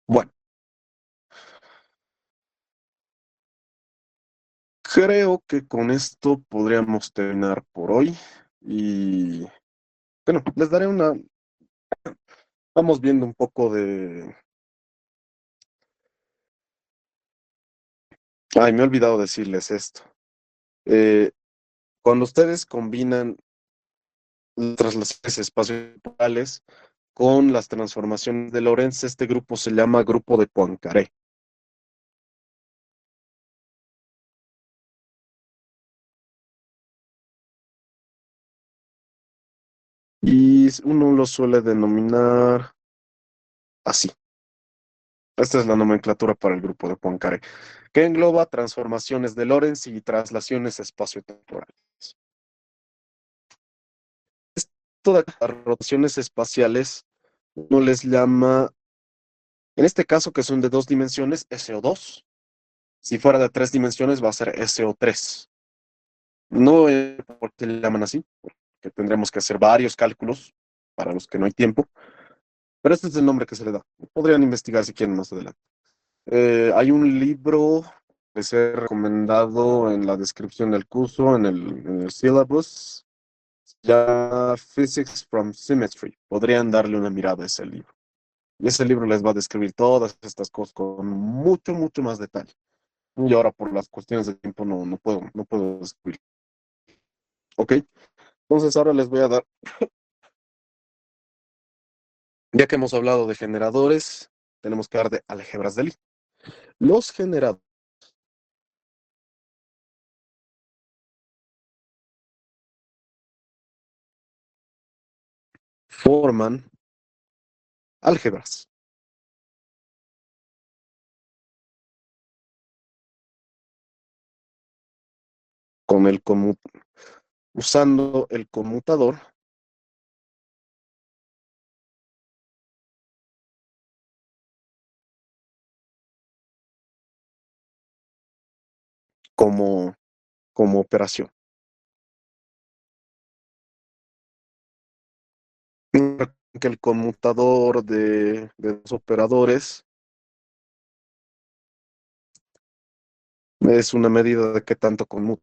Bueno, creo que con esto podríamos terminar por hoy. Y bueno, les daré una. Vamos viendo un poco de. Ay, me he olvidado decirles esto. Eh, Cuando ustedes combinan las traslaciones espaciotemporales con las transformaciones de Lorentz, este grupo se llama grupo de Poincaré. Y uno lo suele denominar así. Esta es la nomenclatura para el grupo de Poincaré, que engloba transformaciones de Lorentz y traslaciones espaciotemporales. Todas las rotaciones espaciales uno les llama, en este caso que son de 2 dimensiones, SO2. Si fuera de 3 dimensiones va a ser SO3. No es porque le llaman así, porque tendremos que hacer varios cálculos para los que no hay tiempo, pero este es el nombre que se le da. Podrían investigar si quieren más adelante. Hay un libro que se ha recomendado en la descripción del curso, en el syllabus, ya Physics from Symmetry. Podrían darle una mirada a ese libro. Y ese libro les va a describir todas estas cosas con mucho, mucho más detalle. Y ahora por las cuestiones de tiempo no puedo describir. ¿Ok? Entonces ahora les voy a dar, ya que hemos hablado de generadores, tenemos que hablar de álgebras de Lie. Los generadores forman álgebras. Con el usando el conmutador como, como operación. Que el conmutador de los operadores es una medida de qué tanto conmuta.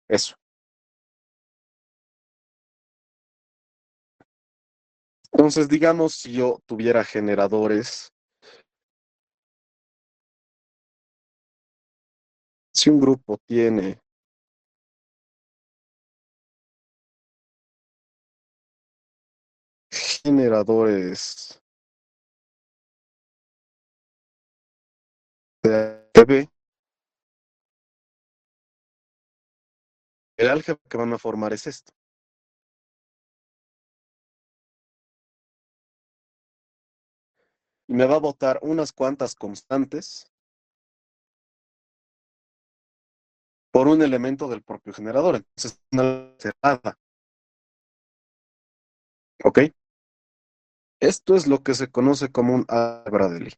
Eso. Entonces, digamos, si yo tuviera generadores, si un grupo tiene generadores de ATB, el álgebra que van a formar es esto. Y me va a botar unas cuantas constantes por un elemento del propio generador. Entonces, una cerrada. ¿Ok? Esto es lo que se conoce como un álgebra de Lie.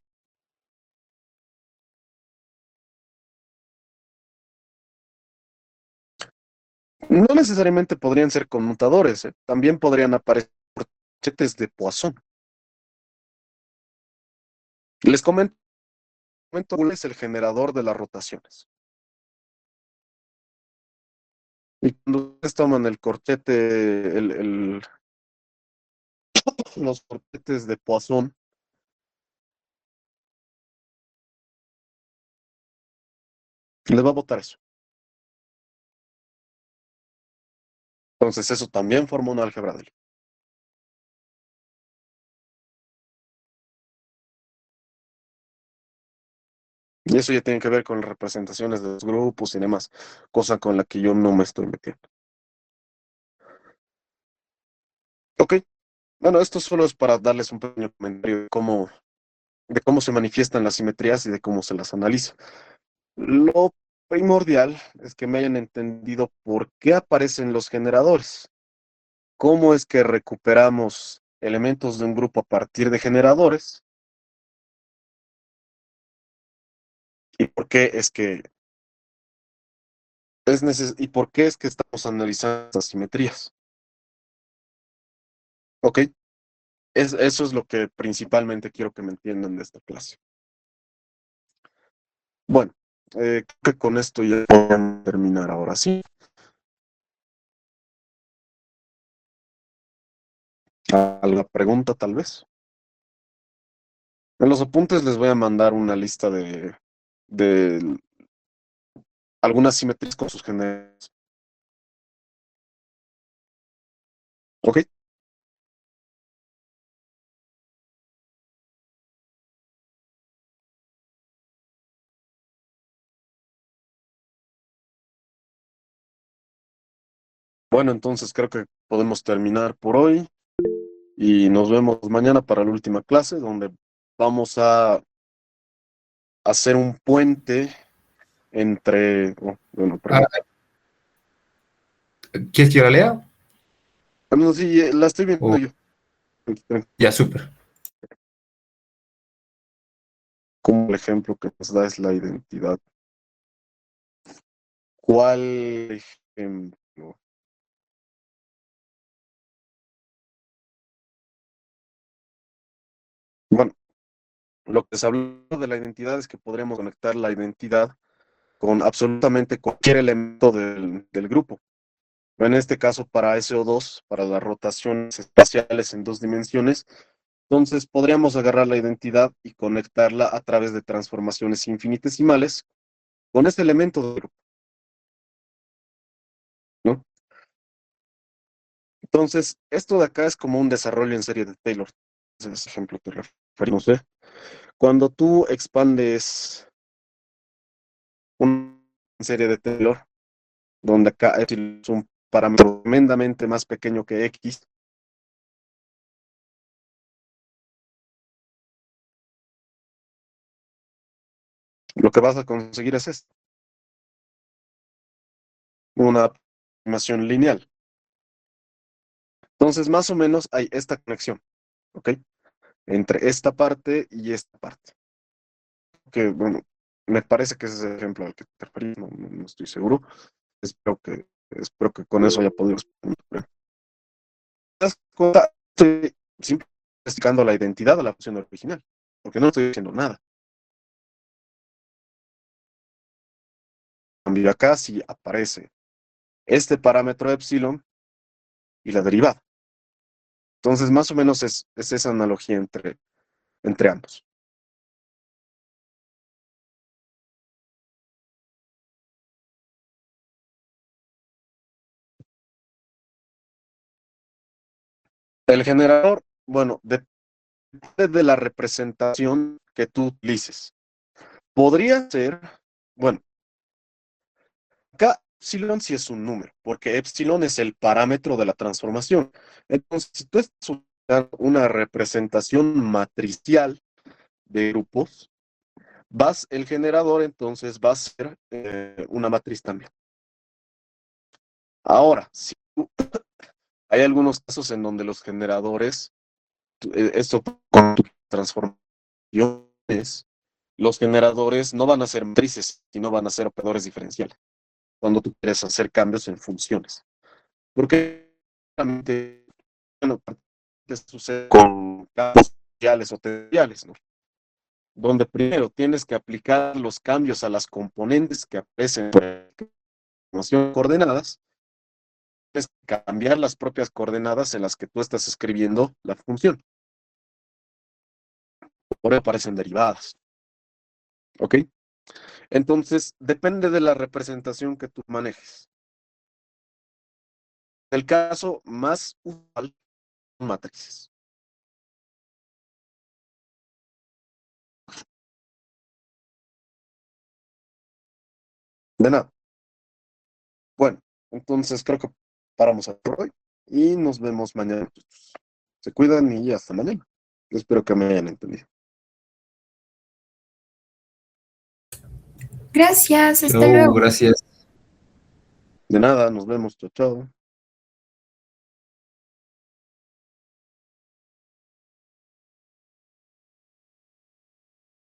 No necesariamente podrían ser conmutadores, ¿eh? También podrían aparecer corchetes de Poisson. Les comento cuál es el generador de las rotaciones. Y cuando ustedes toman el corchete, los corchetes de Poisson, les va a botar eso. Entonces eso también forma una álgebra de Lie. Y eso ya tiene que ver con las representaciones de los grupos y demás, cosa con la que yo no me estoy metiendo. Ok, bueno, esto solo es para darles un pequeño comentario de cómo se manifiestan las simetrías y de cómo se las analiza. Lo primordial es que me hayan entendido por qué aparecen los generadores, cómo es que recuperamos elementos de un grupo a partir de generadores y por qué es que y por qué es que estamos analizando estas simetrías. Ok, eso es lo que principalmente quiero que me entiendan de esta clase. Bueno, creo que con esto ya podemos terminar ahora sí. ¿Alguna pregunta tal vez? En los apuntes les voy a mandar una lista de algunas simetrías con sus generadores. ¿Ok? Bueno, entonces creo que podemos terminar por hoy y nos vemos mañana para la última clase donde vamos a hacer un puente entre... oh, bueno, Ah, perdón. ¿quieres que yo la lea? Bueno, sí, la estoy viendo O yo. ya, súper. Como el ejemplo que nos da es la identidad. ¿Cuál ejemplo? Bueno, lo que se habló de la identidad es que podríamos conectar la identidad con absolutamente cualquier elemento del grupo. En este caso, para SO2, para las rotaciones espaciales en dos dimensiones, entonces podríamos agarrar la identidad y conectarla a través de transformaciones infinitesimales con ese elemento del grupo, ¿no? Entonces, esto de acá es como un desarrollo en serie de Taylor. Ese es el ejemplo que referimos, ¿eh? Cuando tú expandes una serie de Taylor, donde acá es un parámetro tremendamente más pequeño que X, lo que vas a conseguir es esto, una aproximación lineal. Entonces, más o menos hay esta conexión, ¿ok? Entre esta parte y esta parte. Que, bueno, me parece que ese es el ejemplo al que te referís, no estoy seguro. Espero que con eso haya podido responder. ¿Te das cuenta? Estoy simplemente explicando la identidad de la función original, porque no estoy diciendo nada. En cambio, acá sí aparece este parámetro epsilon y la derivada. Entonces, más o menos es esa analogía entre ambos. El generador, bueno, depende de la representación que tú utilices. Podría ser, bueno, acá epsilon sí es un número, porque epsilon es el parámetro de la transformación. Entonces, si tú estás usando una representación matricial de grupos, el generador entonces va a ser una matriz también. Ahora, hay algunos casos en donde los generadores Esto con transformaciones, los generadores no van a ser matrices, sino van a ser operadores diferenciales. Cuando tú quieres hacer cambios en funciones. Porque bueno, sucede con campos sociales o tensoriales, ¿no? Donde primero tienes que aplicar los cambios a las componentes que aparecen en la coordenadas, tienes que cambiar las propias coordenadas en las que tú estás escribiendo la función. Por eso aparecen derivadas. ¿Ok? Entonces, depende de la representación que tú manejes. El caso más usual son matrices. De nada. Bueno, entonces creo que paramos por hoy y nos vemos mañana. Se cuidan y hasta mañana. Espero que me hayan entendido. Gracias, hasta Chau, luego. gracias. De nada, nos vemos. Chao, chao.